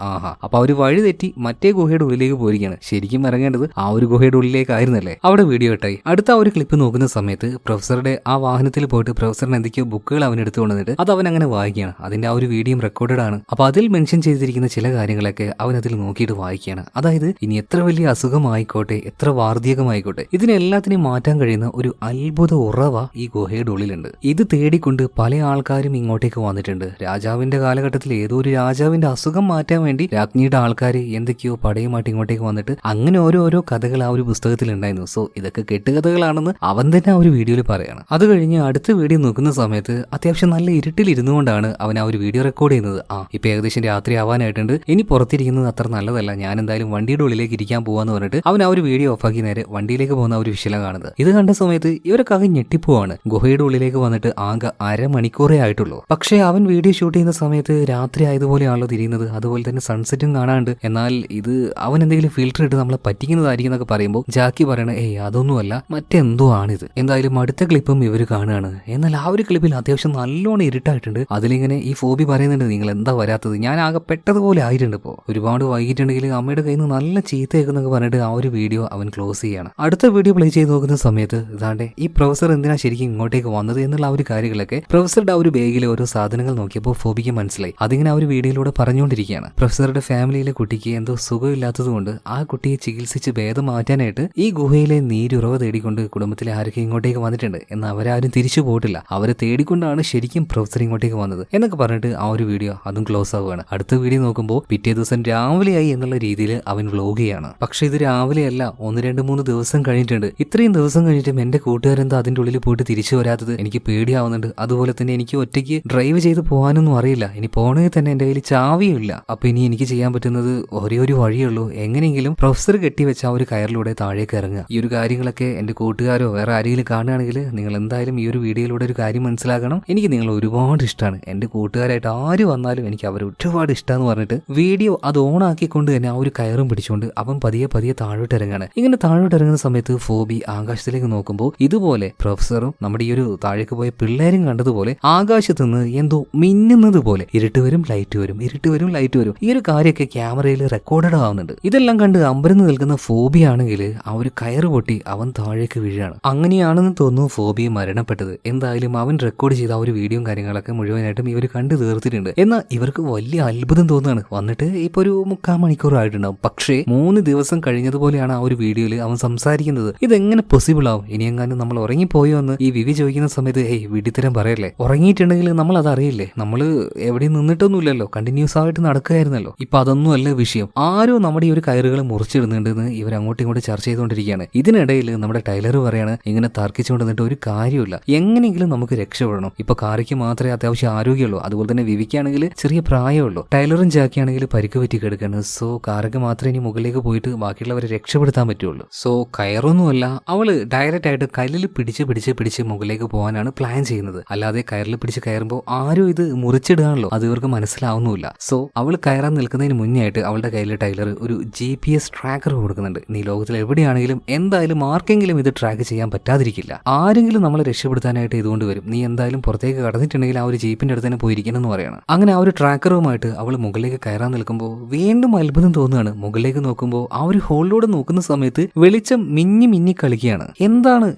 അപ്പൊ അവര് വഴി തെറ്റി മറ്റേ ഗുഹയുടെ ഉള്ളിലേക്ക് പോയിരിക്കുകയാണ്. ശരിക്കും ഇറങ്ങേണ്ടത് ആ ഒരു ഗുഹയുടെ ഉള്ളിലേക്കായിരുന്നല്ലേ. അവിടെ വീഡിയോ ഇട്ടായി. അടുത്ത ആ ഒരു ക്ലിപ്പ് നോക്കുന്ന സമയത്ത് പ്രൊഫസറുടെ ആ വാഹനത്തിൽ പോയിട്ട് പ്രൊഫസറിന് എന്തൊക്കെയോ ബുക്കുകൾ അവൻ എടുത്തു കൊണ്ടിട്ട് അത് അവൻ അങ്ങനെ വായിക്കുകയാണ്. അതിന്റെ ആ ഒരു വീഡിയോ റെക്കോർഡഡ് ആണ്. അപ്പൊ അതിൽ മെൻഷൻ ചെയ്തിരിക്കുന്ന ചില കാര്യങ്ങളൊക്കെ അവൻ അതിൽ നോക്കിയിട്ട് വായിക്കുകയാണ്. അതായത് ഇനി എത്ര വലിയ അസുഖമായിക്കോട്ടെ, എത്ര വാർദ്ധക്യമായിക്കോട്ടെ, ഇതിനെല്ലാത്തിനെയും മാറ്റാൻ കഴിയുന്ന ഒരു അത്ഭുത ഉറവ ഈ ഗുഹയുടെ ഉള്ളിലുണ്ട്. ഇത് തേടിക്കൊണ്ട് പല ആൾക്കാരും ഇങ്ങോട്ടേക്ക് വന്നിട്ടുണ്ട്. രാജാവിന്റെ കാലഘട്ടത്തിൽ ഏതോ ഒരു രാജാവിന്റെ അസുഖം മാറ്റാൻ വേണ്ടി രാജ്ഞിയുടെ ആൾക്കാർ എന്തൊക്കെയോ പടയുമായിട്ട് ഇങ്ങോട്ടേക്ക് വന്നിട്ട് അങ്ങനെ ഓരോ കഥകൾ ആ ഒരു പുസ്തകത്തിൽ ഉണ്ടായിരുന്നു. സോ ഇതൊക്കെ കെട്ടുകഥകളാണെന്ന് അവൻ തന്നെ ആ ഒരു വീഡിയോയിൽ പറയാണ്. അത് കഴിഞ്ഞ് അടുത്ത വീഡിയോ നോക്കുന്ന സമയത്ത് അത്യാവശ്യം നല്ല ഇരുട്ടിൽ ഇരുന്നുകൊണ്ടാണ് അവൻ ആ ഒരു വീഡിയോ റെക്കോർഡ് ചെയ്യുന്നത്. ഇപ്പൊ ഏകദേശം രാത്രി ആവാനായിട്ടുണ്ട്, ഇനി പുറത്തിരിക്കുന്നത് അത്ര നല്ലതല്ല, ഞാൻ എന്തായാലും വണ്ടിയുടെ ഉള്ളിലേക്ക് ഇരിക്കാൻ പോവാന്ന് പറഞ്ഞിട്ട് അവൻ ആ ഒരു വീഡിയോ ഓഫാക്കി നേരെ വണ്ടിയിലേക്ക് പോകുന്ന ആ ഒരു വിഷയം കാണുന്നത്. ഇത് കണ്ട സമയത്ത് ഇവരൊക്കെ ആകെ ഞെട്ടിപ്പോവാണ്. ഗുഹയുടെ ഉള്ളിലേക്ക് വന്നിട്ട് ആകെ അരമണിക്കൂറേ ആയിട്ടുള്ളൂ. പക്ഷേ അവൻ വീഡിയോ ഷൂട്ട് ചെയ്യുന്ന സമയത്ത് രാത്രി ആയതുപോലെയാണല്ലോ തിരിയുന്നത്, അതുപോലെ തന്നെ സൺസെറ്റും കാണാണ്ട്. എന്നാൽ ഇത് അവൻ എന്തെങ്കിലും ഫിൽറ്റർ ഇട്ട് നമ്മളെ പറ്റിക്കുന്നതായിരിക്കും എന്നൊക്കെ പറയുമ്പോൾ ജാക്കി പറയണ അതൊന്നുമല്ല, മറ്റെന്തോ ആണിത്. എന്തായാലും അടുത്ത ക്ലിപ്പും ഇവർ കാണുകയാണ്. എന്നാൽ ആ ഒരു ക്ലിപ്പിൽ അത്യാവശ്യം നല്ലോണം ഇരുട്ടായിട്ടുണ്ട്. അതിലിങ്ങനെ ഈ ഫോബി പറയുന്നുണ്ട്, നിങ്ങൾ എന്താ വരാത്തത്, ഞാൻ ആകെ പെട്ടതുപോലെ ആയിട്ടുണ്ട്. ഇപ്പോൾ ഒരുപാട് വൈകിട്ടുണ്ടെങ്കിൽ അമ്മയുടെ കയ്യിൽ നിന്ന് നല്ല ചീത്തയേക്കുന്നൊക്കെ പറഞ്ഞിട്ട് ആ ഒരു വീഡിയോ അവൻ ക്ലോസ് ചെയ്യാണ്. അടുത്ത വീഡിയോ പ്ലേ ചെയ്ത് നോക്കുന്ന സമയത്ത് ഇതാണ്ട് ഈ പ്രൊഫസർ എന്തിനാ ശരിക്കും ഇങ്ങോട്ടേക്ക് വന്നത് എന്നുള്ള ആ ഒരു കാര്യങ്ങളൊക്കെ പ്രൊഫസറുടെ ആ ഒരു ബാഗിലെ ഓരോ സാധനങ്ങൾ നോക്കിയപ്പോൾ ഫോബിക്ക് മനസ്സിലായി. അതിങ്ങനെ ആ ഒരു വീഡിയോയിലൂടെ പറഞ്ഞുകൊണ്ടിരിക്കുകയാണ്. പ്രൊഫസറുടെ ഫാമിലിയിലെ കുട്ടിക്ക് എന്തോ സുഖമില്ലാത്തത് കൊണ്ട് ആ കുട്ടിയെ ചികിത്സിച്ച് ഭേദം മാറ്റാനായിട്ട് ഈ ഗുഹയിലെ നീരുറവ തേടിക്കൊണ്ട് കുടുംബത്തിലെ ആരൊക്കെ ഇങ്ങോട്ടേക്ക് വന്നിട്ടുണ്ട്. എന്നാൽ അവരാരും തിരിച്ചു പോയിട്ടില്ല, അവരെ തേടിക്കൊണ്ടാണ് ശരിക്കും പ്രൊഫസർ ഇങ്ങോട്ടേക്ക് വന്നത് എന്നൊക്കെ പറഞ്ഞിട്ട് ആ ഒരു വീഡിയോ അതും ക്ലോസ് ആവുകയാണ്. അടുത്ത വീഡിയോ നോക്കുമ്പോൾ പിറ്റേ ദിവസം രാവിലെയായി എന്നുള്ള രീതിയിൽ അവൻ വ്ലോഗ് ചെയ്യാണ്. പക്ഷെ ഇത് രാവിലെയല്ല, 1, 2, 3 ദിവസം കഴിഞ്ഞിട്ടുണ്ട്. ഇത്രയും ദിവസം കഴിഞ്ഞിട്ടും എന്റെ കൂട്ടുകാരെന്താ അതിന്റെ ഉള്ളിൽ പോയിട്ട് തിരിച്ചു വരാത്തത്, എനിക്ക് പേടിയാവുന്നുണ്ട്. അതുപോലെ തന്നെ എനിക്ക് ഒറ്റയ്ക്ക് ഡ്രൈവ് ചെയ്ത് പോകാനൊന്നും അറിയില്ല, ഇനി പോകണമെങ്കിൽ തന്നെ എന്റെ കയ്യിൽ ചാവിയില്ല. അപ്പൊ ഇനി എനിക്ക് ചെയ്യാൻ പറ്റുന്നത് ഒരേ ഒരു വഴിയുള്ളൂ, എങ്ങനെയെങ്കിലും പ്രൊഫസർ കെട്ടിവെച്ച ആ ഒരു കയറിലൂടെ താഴേക്ക് ഇറങ്ങുക. ഈ ഒരു കാര്യങ്ങളൊക്കെ എന്റെ കൂട്ടുകാരോ വേറെ ആരെങ്കിലും കാണുകയാണെങ്കിൽ നിങ്ങൾ എന്തായാലും ഈ ഒരു വീഡിയോയിലൂടെ ഒരു കാര്യം മനസ്സിലാക്കണം, എനിക്ക് നിങ്ങൾ ഒരുപാട് ഇഷ്ടമാണ്, എന്റെ കൂട്ടുകാരായിട്ട് ആര് വന്നാലും എനിക്ക് അവർ ഒരുപാട് ഇഷ്ടമെന്ന് പറഞ്ഞിട്ട് വീഡിയോ അത് ഓൺ ആക്കിക്കൊണ്ട് തന്നെ ആ ഒരു കയറും പിടിച്ചുകൊണ്ട് അവൻ പതിയെ താഴോട്ട് ഇറങ്ങാണ്. ഇങ്ങനെ താഴോട്ട് ഇറങ്ങുന്ന സമയത്ത് ഫോബി ആകാശത്തിലേക്ക് നോക്കുമ്പോൾ ഇതുപോലെ പ്രൊഫസറും നമ്മുടെ ഈ ഒരു താഴേക്ക് പോയ പിള്ളേരും കണ്ടതുപോലെ ആകാശത്ത് നിന്ന് എന്തോ മിന്നുന്നത് പോലെ ഇരുട്ട് വരും ലൈറ്റ് വരും, ഇരുട്ട് വരും ലൈറ്റ് വരും. ഈ ഒരു കാര്യമൊക്കെ ക്യാമറയിൽ റെക്കോർഡഡ് ആവുന്നുണ്ട്. ഇതെല്ലാം കണ്ട് അമ്പരന്ന് നിൽക്കുന്ന ഫോബി ആണെങ്കിൽ ആ ഒരു കയറ് പൊട്ടി അവൻ താഴേക്ക് വീഴാണ്. അങ്ങനെയാണെന്ന് തോന്നുന്നു ഫോബി മരണപ്പെട്ടത്. എന്തായാലും അവൻ റെക്കോർഡ് ചെയ്ത ആ ഒരു വീഡിയോയും കാര്യങ്ങളൊക്കെ മുഴുവനായിട്ടും ഇവർ കണ്ടു തീർത്തിട്ടുണ്ട്. എന്നാൽ ഇവർക്ക് വലിയ അത്ഭുതം തോന്നുകയാണ്. വന്നിട്ട് ഇപ്പൊ ഒരു 3/4 മണിക്കൂർ ആയിട്ടുണ്ടാവും. പക്ഷേ 3 ദിവസം കഴിഞ്ഞതുപോലെയാണ് ആ ഒരു വീഡിയോയിൽ അവൻ സംസാരിക്കുന്നത്. ഇതെങ്ങനെ പോസിബിൾ ആവും? ഇനിയെങ്ങാനും നമ്മൾ ഉറങ്ങിപ്പോയോ എന്ന് ഈ വിവി ചോദിക്കുന്ന സമയത്ത് വിഡിത്തരം പറയല്ലേ, ഉറങ്ങിയിട്ടുണ്ടെങ്കിൽ നമ്മൾ അതറിയില്ലേ, നമ്മൾ എവിടെയും നിന്നിട്ടൊന്നുമില്ലല്ലോ, കണ്ടിന്യൂസ് ആയിട്ട് നടക്കുകയായിരുന്നല്ലോ. ഇപ്പൊ അതൊന്നും അല്ല വിഷയം, ആരോ നമ്മുടെ ഈ ഒരു കയറുകൾ മുറിച്ചിടുന്നുണ്ടെന്ന് ഇവർ അങ്ങോട്ടും ഇങ്ങോട്ടും ചർച്ച ചെയ്തുകൊണ്ടിരിക്കുകയാണ്. ഇതിനിടയിൽ നമ്മുടെ ടൈലർ പറയാണ്, ഇങ്ങനെ തർക്കിച്ചുകൊണ്ട് നിന്നിട്ട് ഒരു കാര്യമില്ല, എങ്ങനെയെങ്കിലും നമുക്ക് രക്ഷപ്പെടണം. ഇപ്പൊ കാറിക്ക് മാത്രമേ അത്യാവശ്യം ആരോഗ്യമുള്ളൂ, അതുപോലെ തന്നെ വിവിക്കാണെങ്കിൽ ചെറിയ പ്രായമുള്ളൂ, ടൈലറും ജാക്കിയാണെങ്കിൽ പരിക്ക് പറ്റി കിടക്കാണ്. സോ കാറൊക്കെ മാത്രമേ ഇനി മുകളിലേക്ക് പോയിട്ട് ബാക്കിയുള്ളവരെ രക്ഷപ്പെടുത്താൻ പറ്റുള്ളൂ. സോ കയറൊന്നുമല്ല, അവള് ഡയറക്റ്റ് ആയിട്ട് കല്ലിൽ പിടിച്ച് മുകളിലേക്ക് പോകാനാണ് പ്ലാൻ ചെയ്യുന്നത്. അല്ലാതെ കയറിൽ പിടിച്ച് കയറുമ്പോൾ ആരും ഇത് മുറിച്ചിടുകയാണല്ലോ, അത് ഇവർക്ക് മനസ്സിലാവുന്നില്ല. സോ അവൾ കയറാൻ നിൽക്കുന്നതിന് മുന്നേ ആയിട്ട് അവളുടെ കയ്യിൽ ടൈലർ ഒരു GPS ട്രാക്കർ കൊടുക്കുന്നുണ്ട്. നീ ലോകത്തിൽ എവിടെയാണെങ്കിലും എന്തായാലും ആർക്കെങ്കിലും ഇത് ട്രാക്ക് ചെയ്യാൻ പറ്റാതിരിക്കില്ല, ആരെങ്കിലും നമ്മളെ രക്ഷപ്പെടുത്താനായിട്ട് ഇതുകൊണ്ട് വരും, നീ എന്തായാലും പുറത്തേക്ക് കടന്നിട്ടുണ്ടെങ്കിൽ ആ ഒരു ജീപ്പിന്റെ അടുത്ത് തന്നെ പോയിരിക്കണം എന്ന് പറയണം. അങ്ങനെ ആ ഒരു ട്രാക്കറുമായിട്ട് അവൾ മുകളിലേക്ക് കയറാൻ നിൽക്കുമ്പോൾ വീണ്ടും അത്ഭുതം തോന്നുകയാണ്. മുകളിലേക്ക് നോക്കുമ്പോൾ ആ ഒരു ഹോളിലൂടെ നോക്കുന്ന സമയത്ത് വെളിച്ചം മിന്നി കളിക്കുകയാണ്.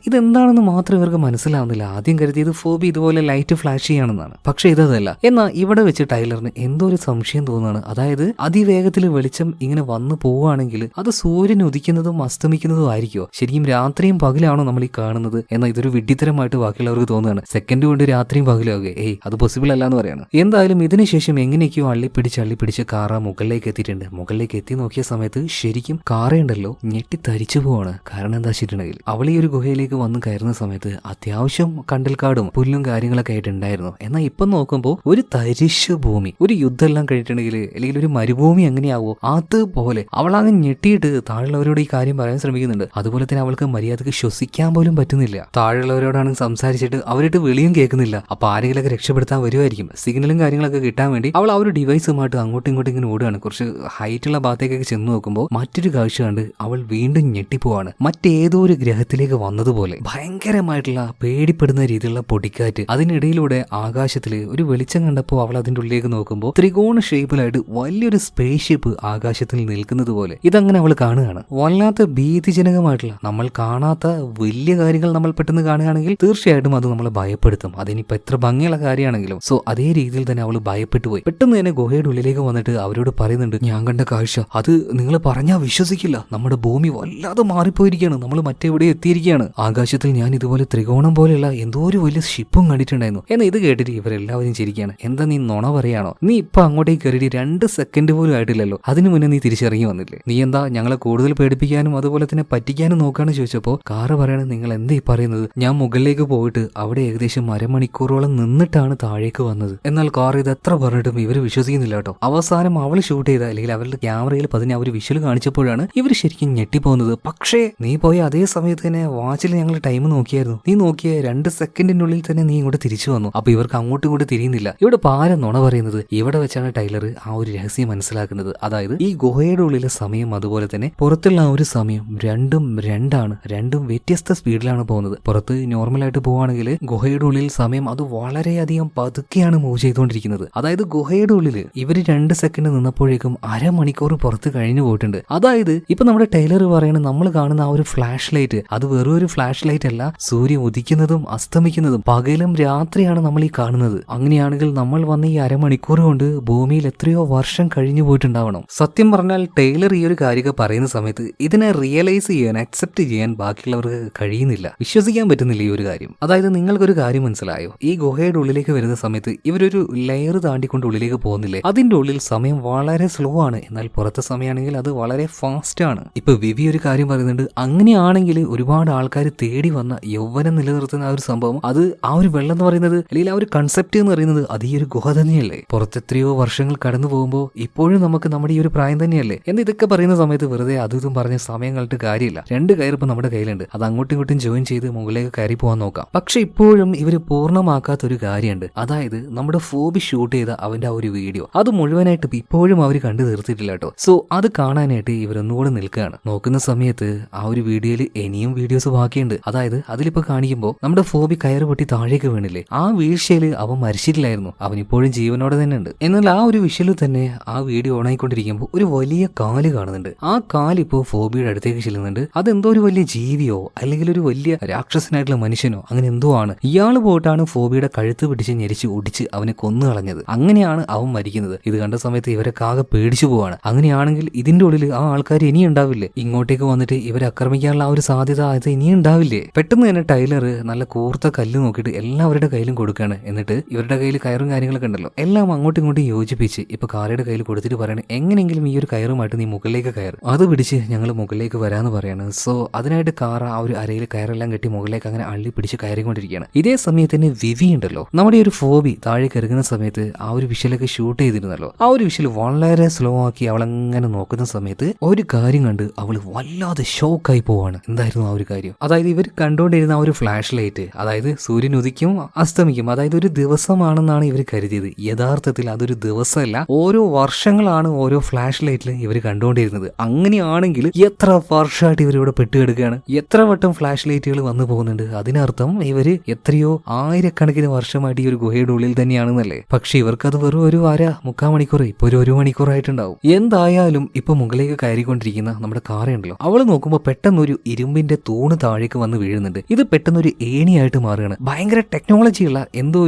ഇതെന്താണെന്ന് മാത്രം ഇവർക്ക് മനസ്സിലാവുന്നില്ല. ആദ്യം കരുതിയത് ഫോബി ഇതുപോലെ ലൈറ്റ് ഫ്ലാഷ് ചെയ്യാണെന്നാണ്, പക്ഷെ ഇതല്ല. എന്നാൽ ഇവിടെ വെച്ച് ടൈലറിന് എന്തോ ഒരു സംശയം തോന്നുകയാണ്. അതായത് അതിവേഗത്തിൽ വെളിച്ചം ഇങ്ങനെ വന്നു പോവുകയാണെങ്കിൽ അത് സൂര്യൻ ഉദിക്കുന്നതും അസ്തമിക്കുന്നതും ആയിരിക്കുമോ? ശരിക്കും രാത്രിയും പകലാണോ നമ്മൾ ഈ കാണുന്നത്? എന്നാൽ ഇതൊരു വിഡ്ഢിത്തരമായിട്ട് ബാക്കിയുള്ളവർക്ക് തോന്നുകയാണ്. സെക്കൻഡ് കൊണ്ട് രാത്രിയും പകലാവുക, അത് പോസിബിൾ അല്ല എന്ന് പറയാണ്. എന്തായാലും ഇതിനുശേഷം എങ്ങനെയൊക്കെയോ അള്ളിപ്പിടിച്ച് കാറ മുകളിലേക്ക് എത്തിയിട്ടുണ്ട്. മുകളിലേക്ക് എത്തി നോക്കിയ സമയത്ത് ശരിക്കും കാറയുണ്ടല്ലോ ഞെട്ടി തരിച്ചു പോവാണ്. കാരണം എന്താ വെച്ചിട്ടുണ്ടെങ്കിൽ അവൾ ഈ ഒരു ഗുഹയിലേക്ക് വന്ന് കയറുന്ന സമയത്ത് അത്യാവശ്യം കണ്ടൽക്കാടും പുല്ലും കാര്യങ്ങളൊക്കെ ആയിട്ടുണ്ടായിരുന്നു. എന്നാൽ ഇപ്പം നോക്കുമ്പോൾ ഒരു തരിശു ഭൂമി. ഒരു യുദ്ധം എല്ലാം കഴിഞ്ഞിട്ടുണ്ടെങ്കിൽ അല്ലെങ്കിൽ ഒരു മരുഭൂമി എങ്ങനെയാവോ അതുപോലെ അവളങ്ങ് ഞെട്ടിയിട്ട് താഴെയുള്ളവരോട് ഈ കാര്യം പറയാൻ ശ്രമിക്കുന്നുണ്ട്. അതുപോലെ തന്നെ അവൾക്ക് മര്യാദക്ക് ശ്വസിക്കാൻ പോലും പറ്റുന്നില്ല. താഴെയുള്ളവരോടാണ് സംസാരിച്ചിട്ട് അവരിട്ട് വെളിയും കേൾക്കുന്നില്ല. അപ്പൊ ആരെങ്കിലൊക്കെ രക്ഷപ്പെടുത്താൻ വരുമായിരിക്കും. സിഗ്നലും കാര്യങ്ങളൊക്കെ കിട്ടാൻ വേണ്ടി അവൾ ആ ഒരു ഡിവൈസുമായിട്ട് അങ്ങോട്ടും ഇങ്ങോട്ടും ഇങ്ങനെ ഓടുകയാണ്. കുറച്ച് ഹൈറ്റുള്ള ഭാഗത്തേക്കൊക്കെ ചെന്ന് നോക്കുമ്പോൾ മറ്റൊരു കാഴ്ച കണ്ട് അവൾ വീണ്ടും ഞെട്ടിപ്പോവാണ്. മറ്റേതോ ഒരു ഗ്രഹത്തിലേക്ക് വന്നതുപോലെ ഭയങ്കരമായിട്ടുള്ള പേടിപ്പെടുന്ന രീതിയിലുള്ള പൊടിക്കാറ്റ്. അതിനിടയിലൂടെ ആകാശത്തില് ഒരു വെളിച്ചം കണ്ടപ്പോൾ അവൾ അതിന്റെ ഉള്ളിലേക്ക് നോക്കുമ്പോൾ ത്രികോണ ഷേപ്പിലായിട്ട് വലിയൊരു സ്പേസ് ഷിപ്പ് ആകാശത്തിൽ നിൽക്കുന്നത് പോലെ ഇതങ്ങനെ അവൾ കാണുകയാണ്. വല്ലാത്ത ഭീതിജനകമായിട്ടുള്ള നമ്മൾ കാണാത്ത വലിയ കാര്യങ്ങൾ നമ്മൾ പെട്ടെന്ന് കാണുകയാണെങ്കിൽ തീർച്ചയായിട്ടും അത് നമ്മളെ ഭയപ്പെടുത്തും. അതിനിപ്പോ എത്ര ഭംഗിയുള്ള കാര്യമാണെങ്കിലും. സോ അതേ രീതിയിൽ തന്നെ അവൾ ഭയപ്പെട്ടു പോയി. പെട്ടെന്ന് തന്നെ ഗുഹയുടെ ഉള്ളിലേക്ക് വന്നിട്ട് അവരോട് പറയുന്നുണ്ട്, ഞാൻ കണ്ട കാഴ്ച അത് നിങ്ങൾ പറഞ്ഞാൽ വിശ്വസിക്കില്ല. നമ്മുടെ ഭൂമി വല്ലാതെ മാറിപ്പോയിരിക്കുകയാണ്. നമ്മൾ മറ്റെവിടെ എത്തിയിരിക്കുകയാണ്. ആകാശത്തിൽ ഞാൻ ഇതുപോലെ ത്രികോണം പോലെയുള്ള എന്തോ ഒരു വലിയ ഷിപ്പും കണ്ടിട്ടുണ്ടായിരുന്നു. എന്നാൽ ഇത് കേട്ടിട്ട് ഇവരെല്ലാവരും ചിരിക്കുകയാണ്. എന്താ നീ നുണ പറയാണോ? നീ ഇപ്പൊ അങ്ങോട്ടേക്ക് കയറിയിട്ട് 2 സെക്കൻഡ് പോലും ആയിട്ടില്ലല്ലോ. അതിനു മുന്നേ നീ തിരിച്ചിറങ്ങി വന്നില്ലേ? നീ എന്താ ഞങ്ങളെ കൂടുതൽ പേടിപ്പിക്കാനും അതുപോലെ തന്നെ പറ്റിക്കാനും നോക്കാന്ന് ചോദിച്ചപ്പോ കാറ് പറയണത്, നിങ്ങൾ എന്താ ഈ പറയുന്നത്? ഞാൻ മുകളിലേക്ക് പോയിട്ട് അവിടെ ഏകദേശം അരമണിക്കൂറോളം നിന്നിട്ടാണ് താഴേക്ക് വന്നത്. എന്നാൽ കാർ ഇത് എത്ര പറഞ്ഞിട്ടും ഇവര് വിശ്വസിക്കുന്നില്ല കേട്ടോ. അവസാനം അവൾ ഷൂട്ട് ചെയ്ത അല്ലെങ്കിൽ അവരുടെ ക്യാമറയിൽ പതിനെ അവർ വിഷ്വൽ കാണിച്ചപ്പോഴാണ് ഇവർ ശരിക്കും ഞെട്ടിപ്പോകുന്നത്. പക്ഷേ നീ പോയ അതേ സമയത്ത് തന്നെ വാച്ചിൽ ഞങ്ങൾ ടൈം നോക്കിയായിരുന്നു. നീ നോക്കിയ 2 സെക്കൻഡിനുള്ളിൽ തന്നെ നീ ഇങ്ങോട്ട് തിരിച്ചു വന്നു. അപ്പൊ ഇവർക്ക് അങ്ങോട്ടും ഇങ്ങോട്ട് തിരിയുന്നില്ല. ഇവിടെ പാര നുണ പറയുന്നത്. ഇവിടെ വെച്ചാണ് ടൈലർ ആ ഒരു രഹസ്യം മനസ്സിലാക്കുന്നത്. അതായത് ഈ ഗുഹയുടെ ഉള്ളിലെ സമയം അതുപോലെ തന്നെ പുറത്തുള്ള ആ ഒരു സമയം രണ്ടും രണ്ടാണ്. രണ്ടും വ്യത്യസ്ത സ്പീഡിലാണ് പോകുന്നത്. പുറത്ത് നോർമലായിട്ട് പോവുകയാണെങ്കിൽ ഗുഹയുടെ ഉള്ളിൽ സമയം അത് വളരെയധികം പതുക്കെയാണ് മൂവ് ചെയ്തുകൊണ്ടിരിക്കുന്നത്. അതായത് ഗുഹയുടെ ഉള്ളിൽ ഇവർ 2 സെക്കൻഡ് നിന്നപ്പോഴേക്കും അരമണിക്കൂർ പുറത്ത് കഴിഞ്ഞു പോയിട്ടുണ്ട്. അതായത് ഇപ്പൊ നമ്മുടെ ടൈലർ പറയുന്നത് നമ്മൾ കാണുന്ന ആ ഒരു ഫ്ലാഷ് ലൈറ്റ് അത് വെറും ഒരു ഫ്ലാഷ് ലൈറ്റ് അല്ല. സൂര്യൻ ഉദിക്കുന്നതും അസ്തമിക്കുന്നതും പകലും രാത്രിയാണ് നമ്മൾ ഈ കാണുന്നത്. അങ്ങനെയാണെങ്കിൽ നമ്മൾ വന്ന ഈ അരമണിക്കൂർ കൊണ്ട് ഭൂമിയിൽ എത്രയോ വർഷം കഴിഞ്ഞു പോയിട്ടുണ്ടാവണം. സത്യം പറഞ്ഞാൽ ടൈലർ ഈ ഒരു കാര്യം പറയുന്ന സമയത്ത് ഇതിനെ റിയലൈസ് ചെയ്യാൻ അക്സെപ്റ്റ് ചെയ്യാൻ ബാക്കിയുള്ളവർക്ക് കഴിയുന്നില്ല. വിശ്വസിക്കാൻ പറ്റുന്നില്ല ഈ ഒരു കാര്യം. അതായത് നിങ്ങൾക്കൊരു കാര്യം മനസ്സിലായോ? ഈ ഗുഹയുടെ ഉള്ളിലേക്ക് വരുന്ന സമയത്ത് ഇവരൊരു ലെയർ താണ്ടിക്കൊണ്ട് ഉള്ളിലേക്ക് പോകുന്നില്ലേ? അതിന്റെ ഉള്ളിൽ സമയം വളരെ സ്ലോ ആണ്. എന്നാൽ പുറത്തെ സമയമാണെങ്കിൽ അത് വളരെ ഫാസ്റ്റ് ആണ്. ഇപ്പൊ വിവി ഒരു കാര്യം പറയുന്നുണ്ട്. അങ്ങനെയാണെങ്കിൽ ഒരുപാട് ആൾക്കാർ തേടി വന്ന യൗവനം നിലനിർത്തുന്ന ആ ഒരു സംഭവം, അത് ആ ഒരു വെള്ളം എന്ന് പറയുന്നത് അല്ലെങ്കിൽ ആ ഒരു കൺസെപ്റ്റ് എന്ന് പറയുന്നത് അത് ഈ ഒരു ഗുഹ തന്നെയല്ലേ? പുറത്തെത്രയോ വർഷങ്ങൾ കടന്നു പോകുമ്പോൾ ഇപ്പോഴും നമുക്ക് നമ്മുടെ ഈ ഒരു പ്രായം തന്നെയല്ലേ എന്ന് ഇതൊക്കെ പറയുന്ന സമയത്ത് വെറുതെ അതും പറഞ്ഞ സമയം കളിട്ട് കാര്യമില്ല. 2 കയറിപ്പോ നമ്മുടെ കയ്യിലുണ്ട്. അത് അങ്ങോട്ടും ഇങ്ങോട്ടും ജോയിൻ ചെയ്ത് മുകളിലേക്ക് കയറി പോകാൻ നോക്കാം. പക്ഷെ ഇപ്പോഴും ഇവര് പൂർണ്ണമാക്കാത്ത ഒരു കാര്യമുണ്ട്. അതായത് നമ്മുടെ ഫോബി ഷൂട്ട് ചെയ്ത അവന്റെ ആ ഒരു വീഡിയോ അത് മുഴുവനായിട്ട് ഇപ്പോഴും അവർ കണ്ടു തീർത്തിട്ടില്ല കേട്ടോ. സോ അത് കാണാനായിട്ട് ഇവരൊന്നുകൂടെ നിൽക്കുകയാണ്. നോക്കുന്ന സമയത്ത് ആ ഒരു വീഡിയോയിൽ ഇനിയും വീഡിയോസ് ബാക്കിയുണ്ട്. അതായത് അതിലിപ്പോ കാണിക്കുമ്പോൾ നമ്മുടെ ഫോബി കയറ് പൊട്ടി താഴേക്ക് വീണില്ലേ? ആ വീഴ്ചയിൽ അവൻ മരിച്ചിട്ടില്ലായിരുന്നു. അവൻ ഇപ്പോഴും ജീവനോടെ തന്നെ ഉണ്ട്. എന്നാൽ ആ ഒരു വിഷ്വലിൽ തന്നെ ആ വീഡിയോ ഓണായിക്കൊണ്ടിരിക്കുമ്പോൾ ഒരു വലിയ കാല് കാണുന്നുണ്ട്. ആ കാലിപ്പോ ഫോബിയുടെ അടുത്തേക്ക് ചെല്ലുന്നുണ്ട്. അതെന്തോ ഒരു വലിയ ജീവിയോ അല്ലെങ്കിൽ ഒരു വലിയ രാക്ഷസനായിട്ടുള്ള മനുഷ്യനോ അങ്ങനെ എന്തോ ആണ്. ഇയാൾ പോയിട്ടാണ് ഫോബിയുടെ കഴുത്ത് പിടിച്ച് ഞെരിച്ച് ഒടിച്ച് അവനെ കൊന്നു കളഞ്ഞത്. അങ്ങനെയാണ് അവൻ മരിക്കുന്നത്. ഇത് കണ്ട സമയത്ത് ഇവരൊക്കെ ആകെ പേടിച്ചു പോവാണ്. അങ്ങനെയാണെങ്കിൽ ഇതിന്റെ ഉള്ളിൽ ആ ആൾക്കാർ ഇനിയും ഉണ്ടാവില്ലേ? ഇങ്ങോട്ടേക്ക് വന്നിട്ട് ഇവരെ ആക്രമിക്കാനുള്ള ആ ഒരു സാധ്യത അത് ഇനിയും ഉണ്ടാവില്ലേ? പെട്ടെന്ന് തന്നെ ടൈലർ നല്ല കൂർത്ത കല്ല് നോക്കിയിട്ട് എല്ലാവരുടെ കയ്യിലും കൊടുക്കുകയാണ്. എന്നിട്ട് ഇവരുടെ കയ്യിൽ കയറും കാര്യങ്ങളൊക്കെ ഉണ്ടല്ലോ എല്ലാം അങ്ങോട്ടും ഇങ്ങോട്ടും യോജിപ്പിച്ച് ഇപ്പൊ കാറയുടെ കയ്യിൽ കൊടുത്തിട്ട് പറയണേ, എങ്ങനെയെങ്കിലും ഈ ഒരു കയറുമായിട്ട് നീ മുകളിലേക്ക് കയറും, അത് പിടിച്ച് ഞങ്ങൾ മുകളിലേക്ക് വരാന്ന് പറയാണ്. സോ അതിനായിട്ട് കാർ ആ ഒരു അരയിൽ കയറെല്ലാം കെട്ടി മുകളിലേക്ക് അങ്ങനെ അള്ളി പിടിച്ച് കയറിക്കൊണ്ടിരിക്കുകയാണ്. ഇതേ സമയത്ത് തന്നെ വിവി ഉണ്ടല്ലോ, നമ്മുടെ ഒരു ഫോബി താഴേക്ക് ഇറങ്ങുന്ന സമയത്ത് ആ ഒരു വിഷ്വലൊക്കെ ഷൂട്ട് ചെയ്തിരുന്നല്ലോ. ആ ഒരു വിഷ്വൽ വളരെ സ്ലോ ആക്കി അവളങ്ങനെ നോക്കുന്ന സമയത്ത് ഒരു കാര്യം കണ്ട് അവൾ വല്ലാതെ ഷോക്കായി പോവാണ്. എന്തായിരുന്നു ആ ഒരു കാര്യം? അതായത് ഇവർ കണ്ടുകൊണ്ടിരുന്ന ആ ഒരു ഫ്ലാഷ് ലൈറ്റ്, അതായത് സൂര്യൻ ഉദിക്കും അസ്തമിക്കും, അതായത് ഒരു ദിവസമാണെന്നാണ് ഇവർ കരുതിയത്. യഥാർത്ഥത്തിൽ അതൊരു ദിവസമല്ല, ഓരോ വർഷങ്ങളാണ് ഓരോ ഫ്ലാഷ് ലൈറ്റിൽ ഇവർ കണ്ടുകൊണ്ടിരുന്നത്. അങ്ങനെയാണെങ്കിൽ എത്ര വർഷമായിട്ട് ഇവരിവിടെ പെട്ടുകിടക്കുകയാണ്. എത്ര വട്ടം ഫ്ലാഷ് ലൈറ്റുകൾ വന്നു പോകുന്നുണ്ട്. അതിനർത്ഥം ഇവര് എത്രയോ ആയിരക്കണക്കിന് വർഷമായിട്ട് ഈ ഒരു ഗുഹയുടെ ഉള്ളിൽ തന്നെയാണെന്നല്ലേ. പക്ഷെ ഇവർക്കത് വെറും ഒരു 1/2 മണിക്കൂർ, ഇപ്പൊ ഒരു 1 മണിക്കൂറായിട്ടുണ്ടാവും. എന്തായാലും ഇപ്പൊ മുകളിലേക്ക് കയറിക്കൊണ്ടിരിക്കുന്ന നമ്മുടെ കാറുണ്ടല്ലോ, അവള് നോക്കുമ്പോൾ പെട്ടെന്ന് ഒരു ഇരുമ്പിന്റെ തൂണ് താഴേക്ക് വന്ന് വീഴുന്നുണ്ട്. ഇത് പെട്ടെന്ന് ഒരു ഏണിയായിട്ട് മാറുകയാണ്. ഭയങ്കര ടെക്നോളജി ഉള്ള എന്തോ